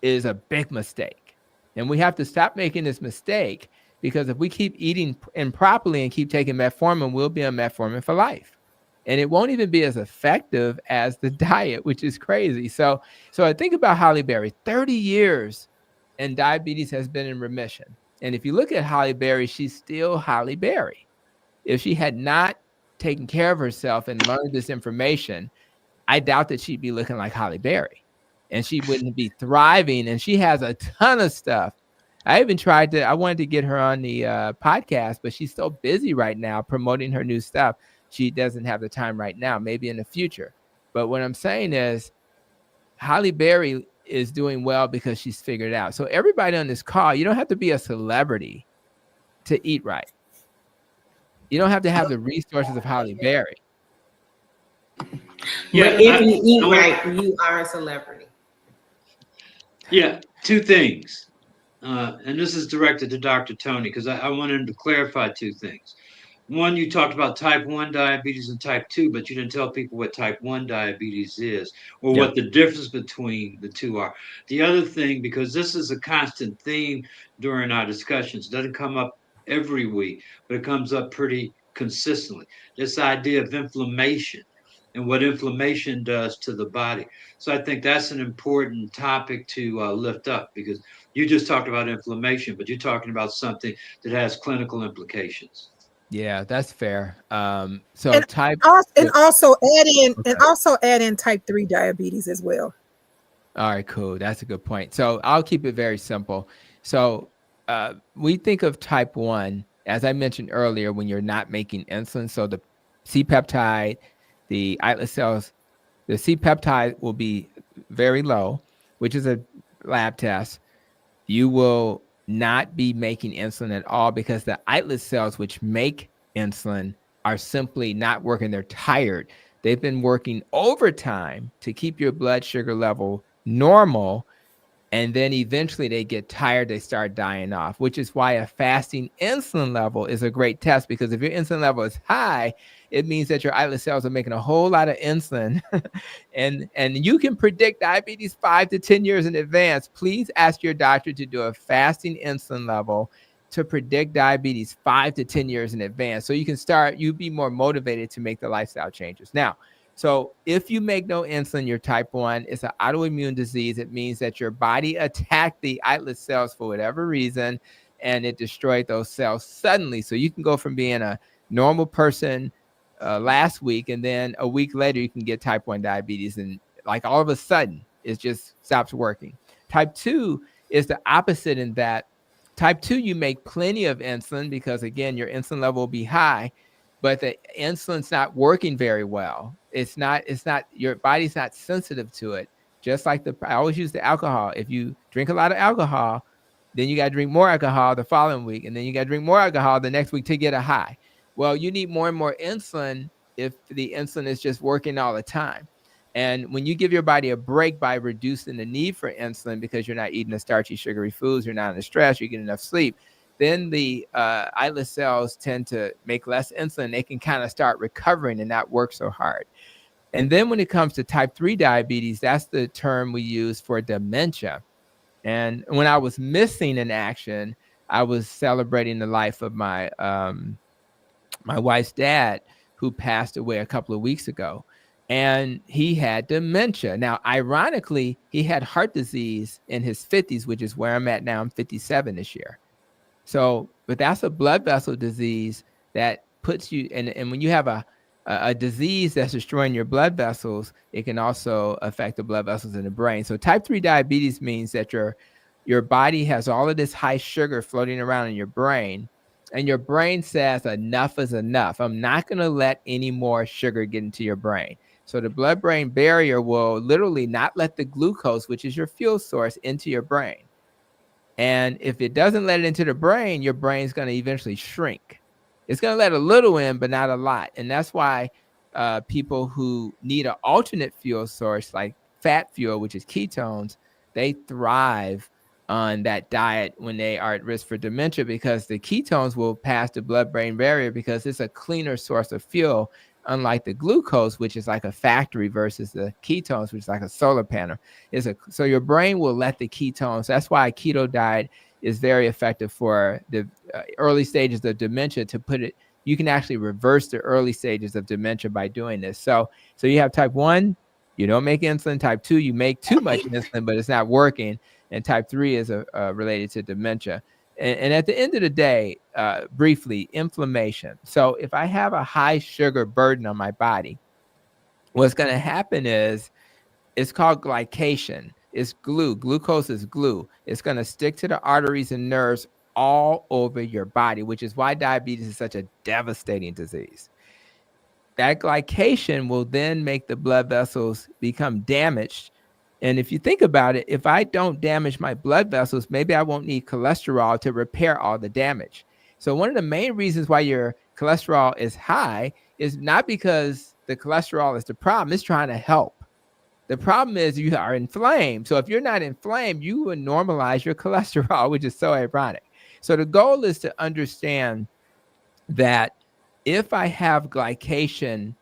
is a big mistake. And we have to stop making this mistake, because if we keep eating improperly and keep taking metformin, we'll be on metformin for life. And it won't even be as effective as the diet, which is crazy. So I think about Holly Berry, 30 years and diabetes has been in remission. And if you look at Holly Berry, she's still Holly Berry. If she had not taken care of herself and learned this information, I doubt that she'd be looking like Holly Berry, and she wouldn't be thriving. And she has a ton of stuff. I even I wanted to get her on the podcast, but she's so busy right now promoting her new stuff. She doesn't have the time right now, maybe in the future. But what I'm saying is Holly Berry is doing well because she's figured it out. So everybody on this call, you don't have to be a celebrity to eat right. You don't have to have the resources of Holly Berry. Yeah, but if you eat right, you are a celebrity. Yeah, two things. And this is directed to Dr. Tony, because I wanted to clarify two things. One, you talked about type 1 diabetes and type 2, but you didn't tell people what type 1 diabetes is, or what the difference between the two are. The other thing, because this is a constant theme during our discussions, doesn't come up every week, but it comes up pretty consistently. This idea of inflammation and what inflammation does to the body. So I think that's an important topic to lift up, because you just talked about inflammation, but you're talking about something that has clinical implications. Yeah, that's fair. So and type and also add in type 3 diabetes as well. All right, cool. That's a good point. So I'll keep it very simple. So we think of type 1, as I mentioned earlier, when you're not making insulin. So the C-peptide, the islet cells, the C-peptide will be very low, which is a lab test. You will not be making insulin at all, because the islet cells, which make insulin, are simply not working. They're tired. They've been working overtime to keep your blood sugar level normal. And then eventually they get tired, they start dying off, which is why a fasting insulin level is a great test, because if your insulin level is high, it means that your islet cells are making a whole lot of insulin. and you can predict diabetes 5 to 10 years in advance. Please ask your doctor to do a fasting insulin level to predict diabetes 5 to 10 years in advance. So you'll be more motivated to make the lifestyle changes. Now, so if you make no insulin, you're type 1. It's an autoimmune disease. It means that your body attacked the islet cells for whatever reason, and it destroyed those cells suddenly. So you can go from being a normal person last week, and then a week later you can get type 1 diabetes, and like all of a sudden it just stops working. Type 2 is the opposite in that type 2, you make plenty of insulin because, again, your insulin level will be high, but the insulin's not working very well. It's not, your body's not sensitive to it. Just like I always use the alcohol. If you drink a lot of alcohol, then you got to drink more alcohol the following week, and then you got to drink more alcohol the next week to get a high. Well, you need more and more insulin if the insulin is just working all the time. And when you give your body a break by reducing the need for insulin because you're not eating the starchy, sugary foods, you're not under stress, you're getting enough sleep, then the islet cells tend to make less insulin. They can kind of start recovering and not work so hard. And then when it comes to type 3 diabetes, that's the term we use for dementia. And when I was missing in action, I was celebrating the life of my my wife's dad, who passed away a couple of weeks ago. And he had dementia. Now, ironically, he had heart disease in his 50s, which is where I'm at now. I'm 57 this year. So, but that's a blood vessel disease that puts you, and when you have a disease that's destroying your blood vessels, it can also affect the blood vessels in the brain. So type 3 diabetes means that your body has all of this high sugar floating around in your brain, and your brain says enough is enough. I'm not going to let any more sugar get into your brain. So the blood-brain barrier will literally not let the glucose, which is your fuel source, into your brain. And if it doesn't let it into the brain, your brain's going to eventually shrink. It's going to let a little in, but not a lot. And that's why people who need an alternate fuel source, like fat fuel, which is ketones, they thrive on that diet when they are at risk for dementia, because the ketones will pass the blood-brain barrier because it's a cleaner source of fuel unlike the glucose, which is like a factory, versus the ketones, which is like a solar panel. So your brain will let the ketones. That's why a keto diet is very effective for the early stages of dementia. You can actually reverse the early stages of dementia by doing this. So you have type 1, you don't make insulin. Type 2, you make too much insulin, but it's not working. And type 3 is related to dementia. And at the end of the day, briefly, inflammation. So if I have a high sugar burden on my body, what's going to happen is, it's called glycation. It's glue. Glucose is glue. It's going to stick to the arteries and nerves all over your body, which is why diabetes is such a devastating disease. That glycation will then make the blood vessels become damaged. And if you think about it, if I don't damage my blood vessels, maybe I won't need cholesterol to repair all the damage. So one of the main reasons why your cholesterol is high is not because the cholesterol is the problem. It's trying to help. The problem is you are inflamed. So if you're not inflamed, you will normalize your cholesterol, which is so ironic. So the goal is to understand that if I have glycation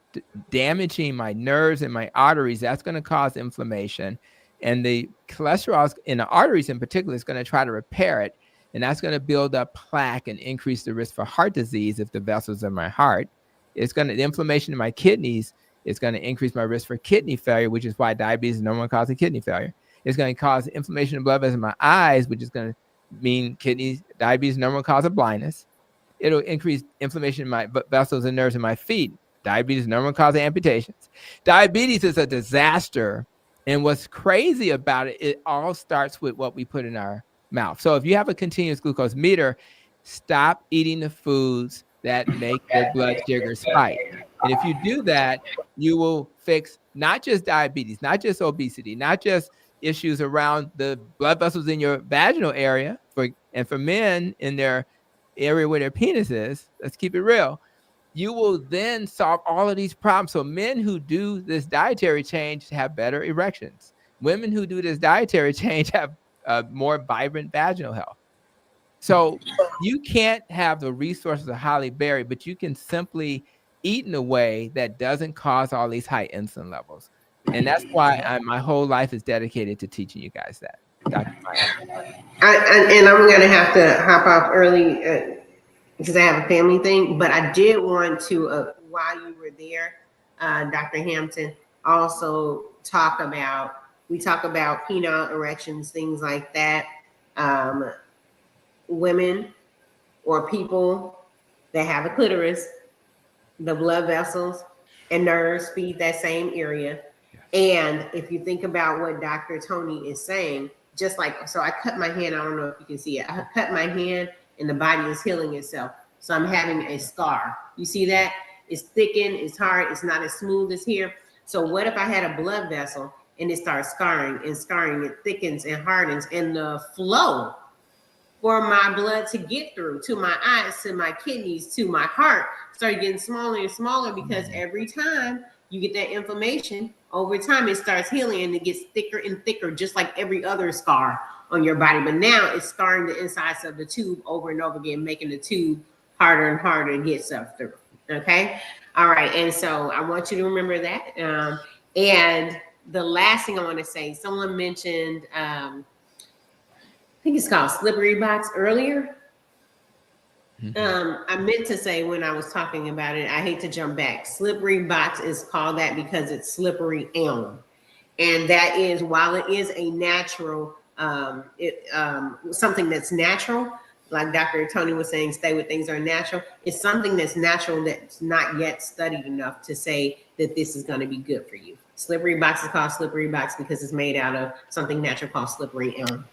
damaging my nerves and my arteries, that's going to cause inflammation. And the cholesterol in the arteries in particular is going to try to repair it. And that's going to build up plaque and increase the risk for heart disease if the vessels in my heart. The inflammation in my kidneys is going to increase my risk for kidney failure, which is why diabetes is the number one cause of kidney failure. It's going to cause inflammation in blood vessels in my eyes, which is going to mean diabetes is the number one cause of blindness. It'll increase inflammation in my vessels and nerves in my feet. Diabetes is the number one cause of amputations. Diabetes is a disaster. And what's crazy about it, it all starts with what we put in our mouth. So if you have a continuous glucose meter, stop eating the foods that make your blood sugar spike. And if you do that, you will fix not just diabetes, not just obesity, not just issues around the blood vessels in your vaginal area, and for men in their area where their penis is, let's keep it real, you will then solve all of these problems. So men who do this dietary change have better erections. Women who do this dietary change have more vibrant vaginal health. So you can't have the resources of Halle Berry, but you can simply eat in a way that doesn't cause all these high insulin levels. And that's why my whole life is dedicated to teaching you guys that. Dr. And I'm going to have to hop off early because I have a family thing, but I did want to, while you were there, Dr. Hampton, also we talk about penile erections, things like that. Women or people that have a clitoris, the blood vessels and nerves feed that same area. And if you think about what Dr. Tony is saying, just like, so I cut my hand, I don't know if you can see it. I cut my hand and the body is healing itself. So I'm having a scar. You see that? It's thickened, it's hard, it's not as smooth as here. So what if I had a blood vessel and it starts scarring, it thickens and hardens, and the flow for my blood to get through to my eyes, to my kidneys, to my heart, started getting smaller and smaller, because every time you get that inflammation, over time it starts healing and it gets thicker and thicker, just like every other scar on your body. But now it's scarring the insides of the tube over and over again, making the tube harder and harder to get stuff through. Okay. All right. And so I want you to remember that. And the last thing I want to say, someone mentioned, I think it's called Slippery Box earlier. I meant to say when I was talking about it, I hate to jump back. Slippery Box is called that because it's slippery elm. And that is, while it is a natural, something that's natural, like Dr. Tony was saying, stay with things that are natural. It's something that's natural that's not yet studied enough to say that this is going to be good for you. Slippery Box is called Slippery Box because it's made out of something natural called slippery elm.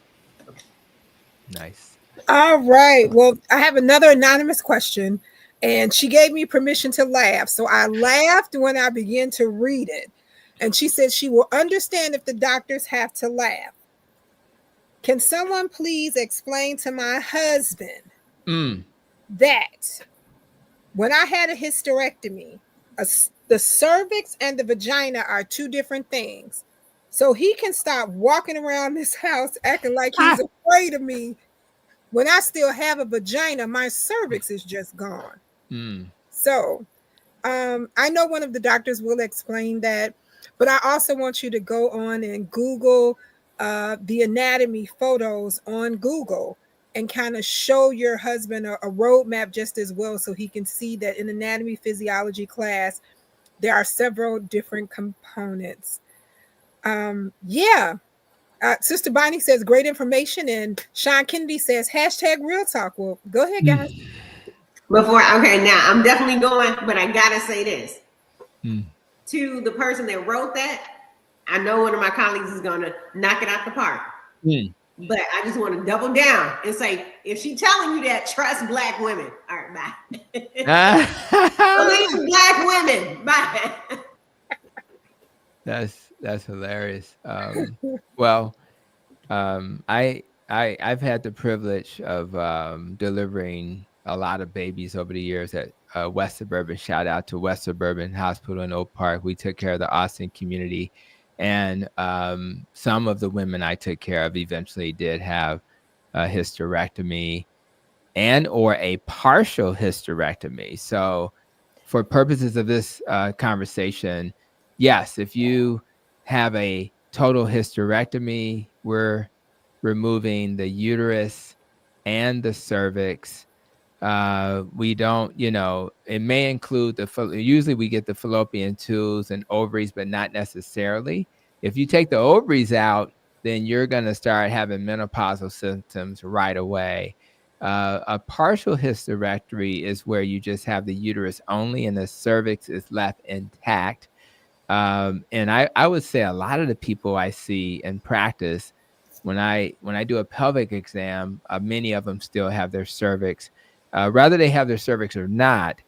Nice. All right. Well, I have another anonymous question, and she gave me permission to laugh. So I laughed when I began to read it. And she said she will understand if the doctors have to laugh. Can someone please explain to my husband that when I had a hysterectomy, the cervix and the vagina are two different things. So he can stop walking around this house acting like he's afraid of me. When I still have a vagina, my cervix is just gone. So I know one of the doctors will explain that, but I also want you to go on and Google the anatomy photos on Google and kind of show your husband a roadmap just as well, so he can see that in anatomy physiology class there are several different components. Yeah. Sister Bonnie says great information, and Sean Kennedy says hashtag real talk. Well, go ahead, guys. Okay, now I'm definitely going, but I gotta say this Mm. to the person that wrote that. I know one of my colleagues is gonna knock it out the park, but I just want to double down and say, if she's telling you that, trust Black women. All right, bye. Believe Black women. Bye. That's hilarious. Well, I've had the privilege of delivering a lot of babies over the years at West Suburban. Shout out to West Suburban Hospital in Oak Park. We took care of the Austin community, and some of the women I took care of eventually did have a hysterectomy and or a partial hysterectomy. So for purposes of this conversation, yes, if you have a total hysterectomy, we're removing the uterus and the cervix. We don't, it may include usually we get the fallopian tubes and ovaries, but not necessarily. If you take the ovaries out, then you're going to start having menopausal symptoms right away. A partial hysterectomy is where you just have the uterus only and the cervix is left intact. And I would say a lot of the people I see in practice, when I do a pelvic exam, many of them still have their cervix. Whether they have their cervix or not,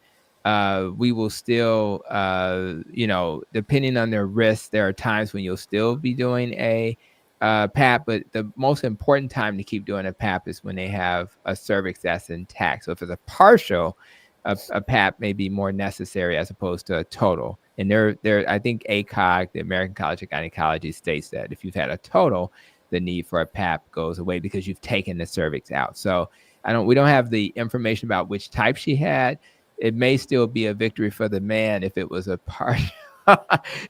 we will still, depending on their risk, there are times when you'll still be doing a PAP, but the most important time to keep doing a PAP is when they have a cervix that's intact. So if it's a partial, a PAP may be more necessary as opposed to a total. And I think ACOG, the American College of Gynecology, states that if you've had a total, the need for a PAP goes away because you've taken the cervix out. So we don't have the information about which type she had. It may still be a victory for the man if it was a partial.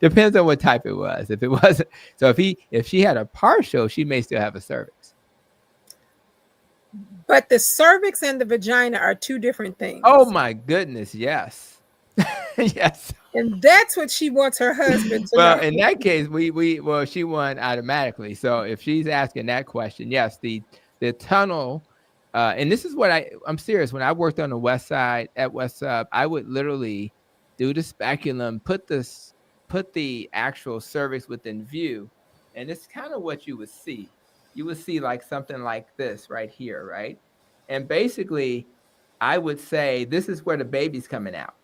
Depends on what type it was. If it wasn't, so if she had a partial, she may still have a cervix. But the cervix and the vagina are two different things. Oh my goodness, yes. Yes. And that's what she wants her husband to well, know. In that case, she won automatically. So if she's asking that question, yes, the tunnel, and this is what I'm serious. When I worked on the west side at West Sub, I would literally do the speculum, put the actual cervix within view, and it's kind of what you would see. You would see like something like this right here, right? And basically, I would say this is where the baby's coming out.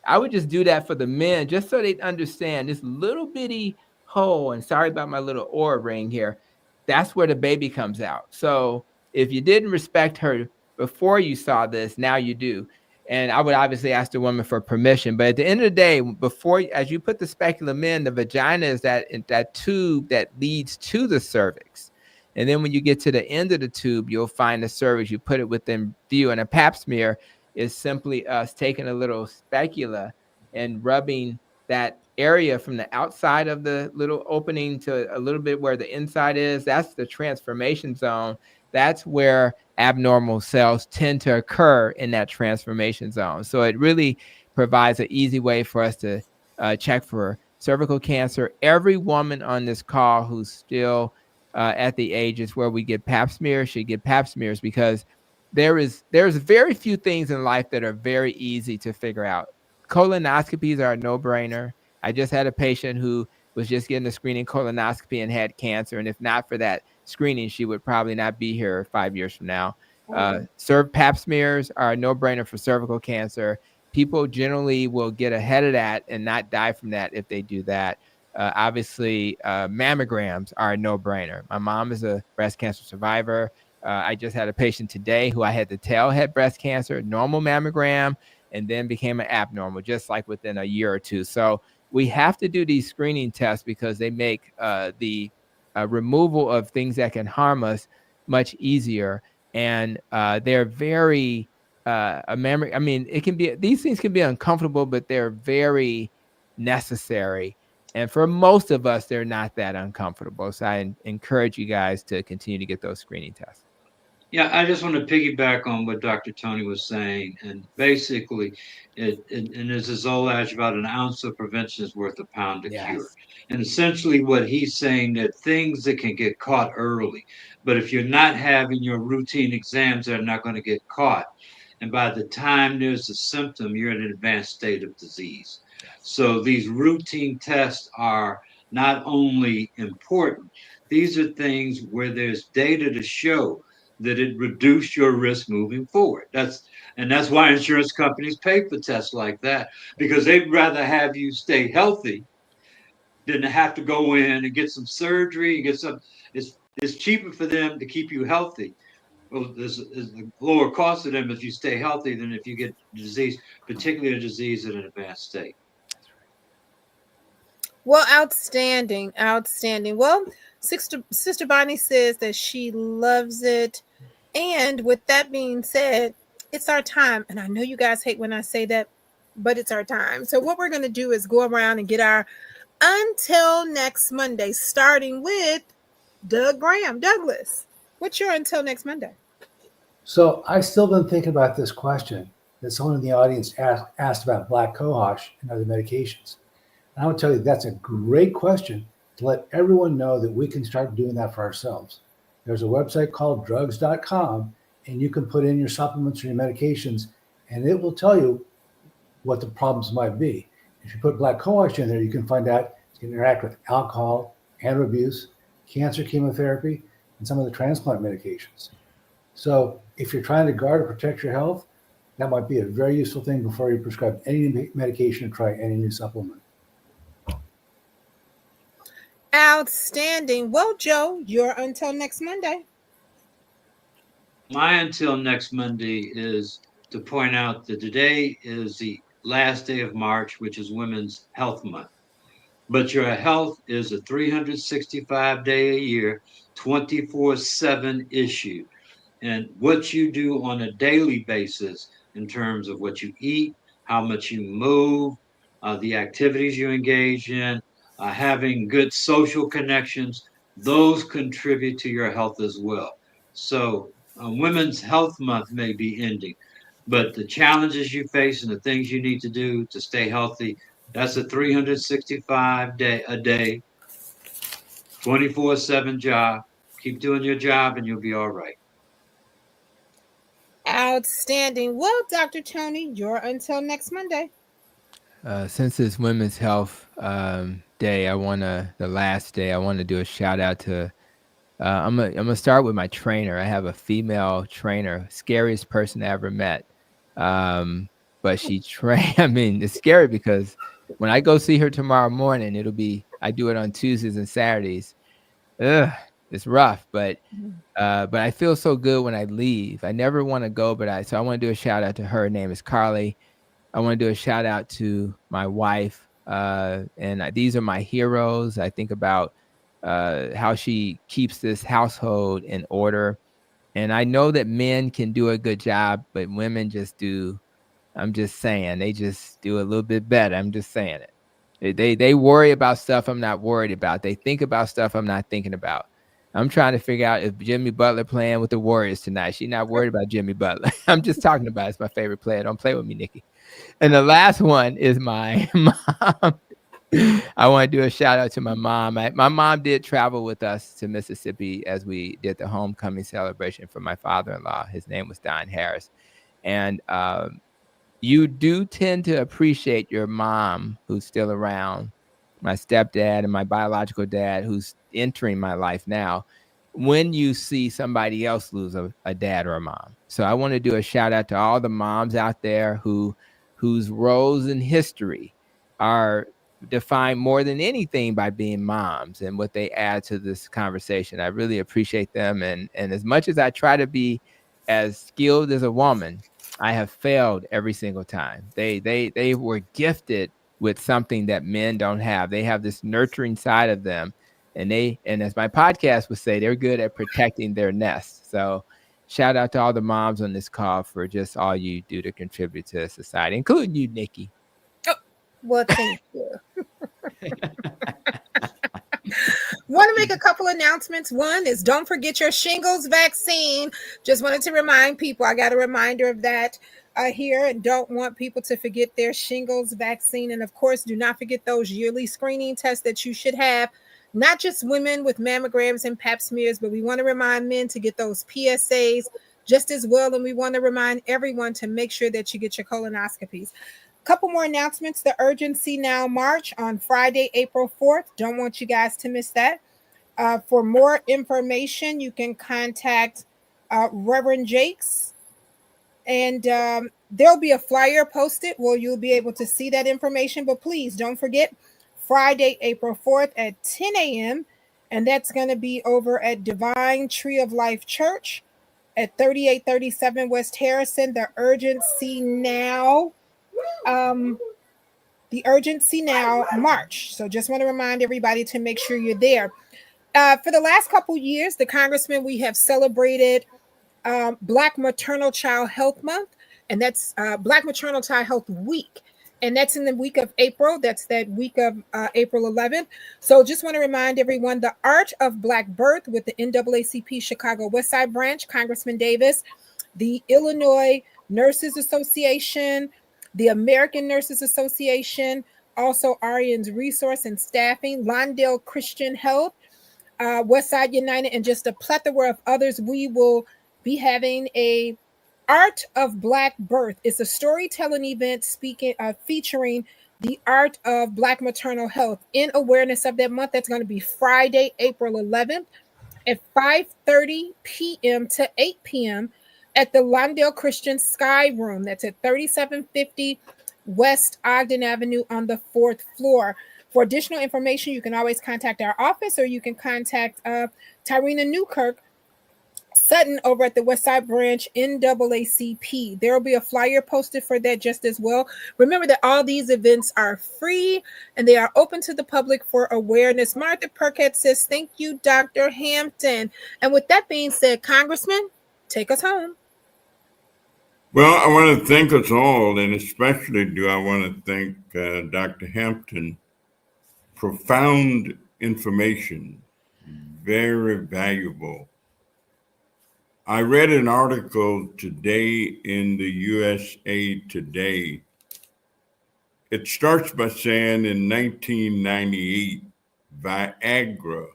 I would just do that for the men, just so they'd understand this little bitty hole. And sorry about my little aura ring here. That's where the baby comes out. So if you didn't respect her before you saw this, now you do. And I would obviously ask the woman for permission. But at the end of the day, as you put the speculum in, the vagina is that tube that leads to the cervix. And then when you get to the end of the tube, you'll find the cervix. You put it within view. And a pap smear is simply us taking a little specula and rubbing that area from the outside of the little opening to a little bit where the inside is. That's the transformation zone. That's where abnormal cells tend to occur in that transformation zone. So it really provides an easy way for us to check for cervical cancer. Every woman on this call who's still at the ages where we get pap smears should get pap smears, because there's very few things in life that are very easy to figure out. Colonoscopies are a no-brainer. I just had a patient who was just getting a screening colonoscopy and had cancer. And if not for that screening, she would probably not be here 5 years from now. Pap smears are a no-brainer for cervical cancer. People generally will get ahead of that and not die from that if they do that. Obviously, mammograms are a no-brainer. My mom is a breast cancer survivor. I just had a patient today who I had to tell had breast cancer, normal mammogram, and then became an abnormal, just like within a year or two. So we have to do these screening tests because they make the removal of things that can harm us much easier. And they're very a memory. I mean, these things can be uncomfortable, but they're very necessary. And for most of us, they're not that uncomfortable. So I encourage you guys to continue to get those screening tests. Yeah, I just want to piggyback on what Dr. Tony was saying. And basically, and there's this old adage about an ounce of prevention is worth a pound of cure. Yes. And essentially, what he's saying that things that can get caught early, but if you're not having your routine exams, they're not going to get caught. And by the time there's a symptom, you're in an advanced state of disease. So these routine tests are not only important, these are things where there's data to show that it reduced your risk moving forward. That's why insurance companies pay for tests like that, because they'd rather have you stay healthy than to have to go in and get some surgery and get some. It's cheaper for them to keep you healthy. Well, there's a lower cost to them if you stay healthy than if you get disease, particularly a disease in an advanced state. Well, outstanding. Well, Sister Bonnie says that she loves it. And with that being said, it's our time. And I know you guys hate when I say that, but it's our time. So what we're going to do is go around and get our until next Monday, starting with Doug Graham. Douglas, what's your until next Monday? So I still been thinking about this question that someone in the audience asked about black cohosh and other medications. And I would tell you that's a great question to let everyone know that we can start doing that for ourselves. There's a website called drugs.com, and you can put in your supplements or your medications, and it will tell you what the problems might be. If you put black cohosh in there, you can find out it can interact with alcohol, animal abuse, cancer chemotherapy, and some of the transplant medications. So if you're trying to guard or protect your health, that might be a very useful thing before you prescribe any medication or try any new supplement. Outstanding. Well, Joe, you're until next Monday. My until next Monday is to point out that today is the last day of March, which is Women's Health Month. But your health is a 365 day a year, 24/7 issue. And what you do on a daily basis in terms of what you eat, how much you move, the activities you engage in, having good social connections, those contribute to your health as well. So, Women's Health Month may be ending, but the challenges you face and the things you need to do to stay healthy, that's a 365 a day, 24/7 job. Keep doing your job and you'll be all right. Outstanding. Well, Dr. Tony, you're until next Monday. Since it's Women's Health Day, the last day, I want to do a shout out to. I'm gonna start with my trainer. I have a female trainer, scariest person I ever met. But she I mean, it's scary because when I go see her tomorrow morning, I do it on Tuesdays and Saturdays. It's rough, but I feel so good when I leave. I never want to go, so I want to do a shout out to her. Her name is Carly. I want to do a shout out to my wife. And these are my heroes. I think about how she keeps this household in order. And I know that men can do a good job, but women just do. I'm just saying, they just do a little bit better. I'm just saying it. They worry about stuff I'm not worried about. They think about stuff I'm not thinking about. I'm trying to figure out if Jimmy Butler playing with the Warriors tonight. She's not worried about Jimmy Butler. I'm just talking about it's my favorite player. Don't play with me, Nikki. And the last one is my mom. I want to do a shout out to my mom. My mom did travel with us to Mississippi as we did the homecoming celebration for my father-in-law. His name was Don Harris. And you do tend to appreciate your mom who's still around, my stepdad and my biological dad who's entering my life now, when you see somebody else lose a dad or a mom. So I want to do a shout out to all the moms out there whose roles in history are defined more than anything by being moms and what they add to this conversation. I really appreciate them. And as much as I try to be as skilled as a woman, I have failed every single time. They were gifted with something that men don't have. They have this nurturing side of them. And as my podcast would say, they're good at protecting their nest. So shout out to all the moms on this call for just all you do to contribute to society, including you, Nikki. Oh, well, thank you. Want to make a couple announcements. One is don't forget your shingles vaccine. Just wanted to remind people, I got a reminder of that here, and don't want people to forget their shingles vaccine. And of course, do not forget those yearly screening tests that you should have. Not just women with mammograms and pap smears, but we want to remind men to get those PSAs just as well. And we want to remind everyone to make sure that you get your colonoscopies. Couple more announcements. The Urgency Now March on Friday, April 4th. Don't want you guys to miss that. For more information, you can contact Reverend Jakes, and there'll be a flyer posted where you'll be able to see that information. But please don't forget, Friday, April 4th at 10 a.m., and that's going to be over at Divine Tree of Life Church at 3837 West Harrison. The Urgency Now March. So just want to remind everybody to make sure you're there. For the last couple years, the congressman, we have celebrated Black Maternal Child Health Month, and that's Black Maternal Child Health Week. And that's in the week of April. That's that week of April 11th. So just want to remind everyone, the Art of Black Birth with the NAACP Chicago Westside Branch, Congressman Davis, the Illinois Nurses Association, the American Nurses Association, also Arian's Resource and Staffing, Londale Christian Health, Westside United, and just a plethora of others. We will be having a Art of Black Birth. It's a storytelling event featuring the art of Black maternal health in awareness of that month. That's going to be Friday, April 11th at 5:30 p.m. to 8 p.m. at the Londale Christian Sky Room. That's at 3750 West Ogden Avenue on the 4th floor. For additional information, you can always contact our office, or you can contact Tyrena Newkirk Sutton over at the Westside Branch NAACP. There will be a flyer posted for that just as well. Remember that all these events are free and they are open to the public for awareness. Martha Perkett says, thank you, Dr. Hampton. And with that being said, Congressman, take us home. Well, I want to thank us all, and especially do I want to thank Dr. Hampton. Profound information, very valuable. I read an article today in the USA Today. It starts by saying in 1998, Viagra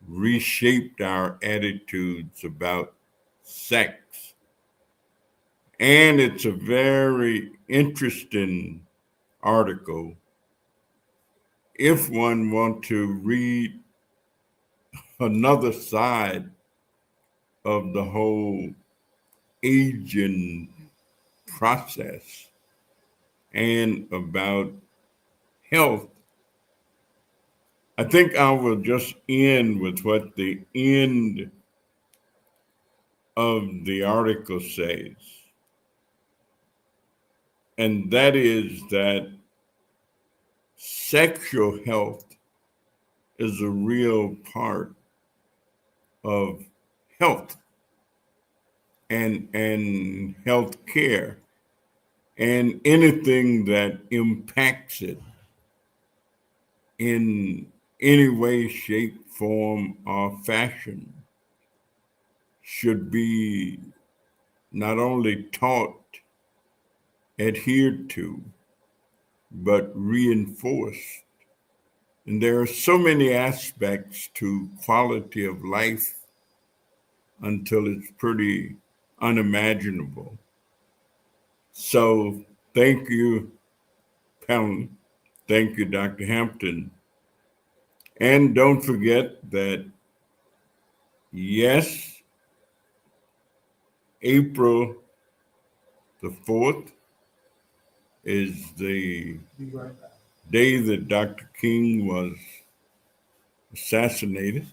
reshaped our attitudes about sex. And it's a very interesting article. If one wants to read another side of the whole aging process and about health, I think I will just end with what the end of the article says. And that is that sexual health is a real part of health and health care, and anything that impacts it in any way, shape, form, or fashion should be not only taught, adhered to, but reinforced. And there are so many aspects to quality of life until it's pretty unimaginable. So thank you, Pamela. Thank you, Dr. Hampton. And don't forget that, yes, April the 4th is the day that Dr. King was assassinated.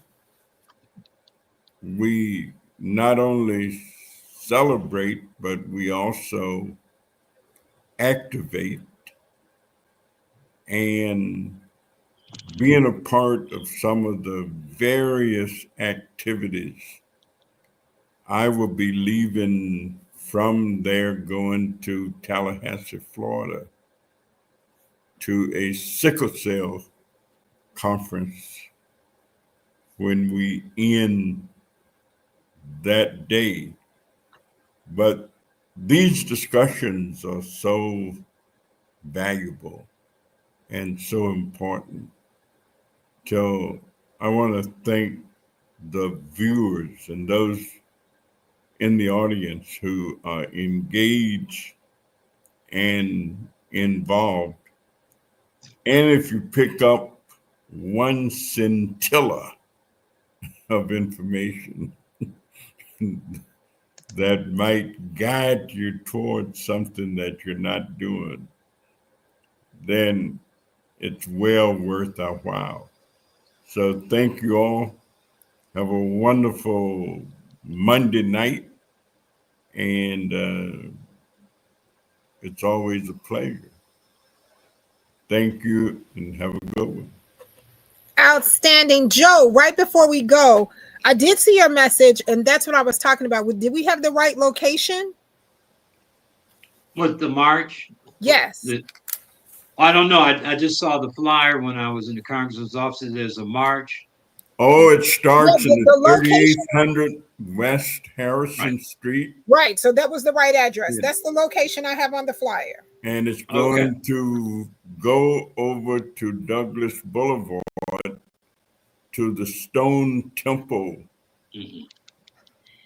We not only celebrate, but we also activate, and being a part of some of the various activities I will be leaving from there going to Tallahassee, Florida, to a sickle cell conference when we end that day. But these discussions are so valuable and so important. So I want to thank the viewers and those in the audience who are engaged and involved. And if you pick up one scintilla of information that might guide you towards something that you're not doing, then it's well worth our while. So thank you all. Have a wonderful Monday night. And it's always a pleasure. Thank you and have a good one. Outstanding. Joe, right before we go, I did see your message, and that's what I was talking about. Did we have the right location? What, the march? Yes. I don't know. I just saw the flyer when I was in the Congressman's office. There's a march. Oh, it starts Yeah, in the the location. 3800 West Harrison Street. Right. So that was the right address. Yeah. That's the location I have on the flyer. And it's going to go over to Douglas Boulevard to the Stone Temple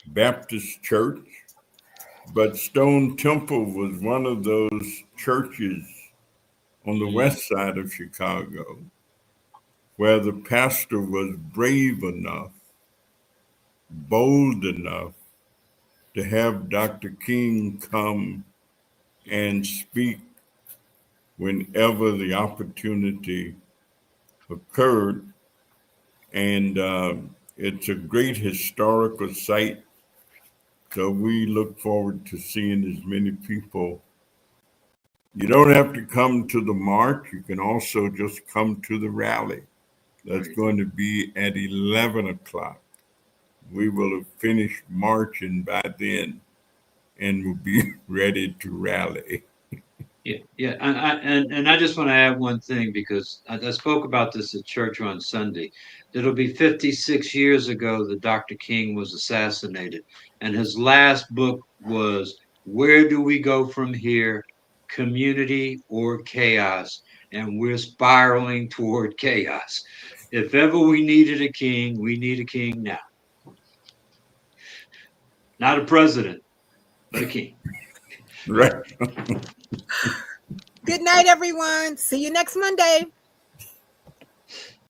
Baptist Church. But Stone Temple was one of those churches on the west side of Chicago where the pastor was brave enough, bold enough to have Dr. King come and speak whenever the opportunity occurred. And it's a great historical site. So we look forward to seeing as many people. You don't have to come to the march. You can also just come to the rally. That's going to be at 11 o'clock. We will have finished marching by then and will be ready to rally. Yeah. And I just want to add one thing, because I spoke about this at church on Sunday. It'll be 56 years ago that Dr. King was assassinated. And his last book was Where Do We Go From Here? Community or Chaos? And we're spiraling toward chaos. If ever we needed a king, we need a king now. Not a president, but a king. Right. Good night, everyone. See you next Monday.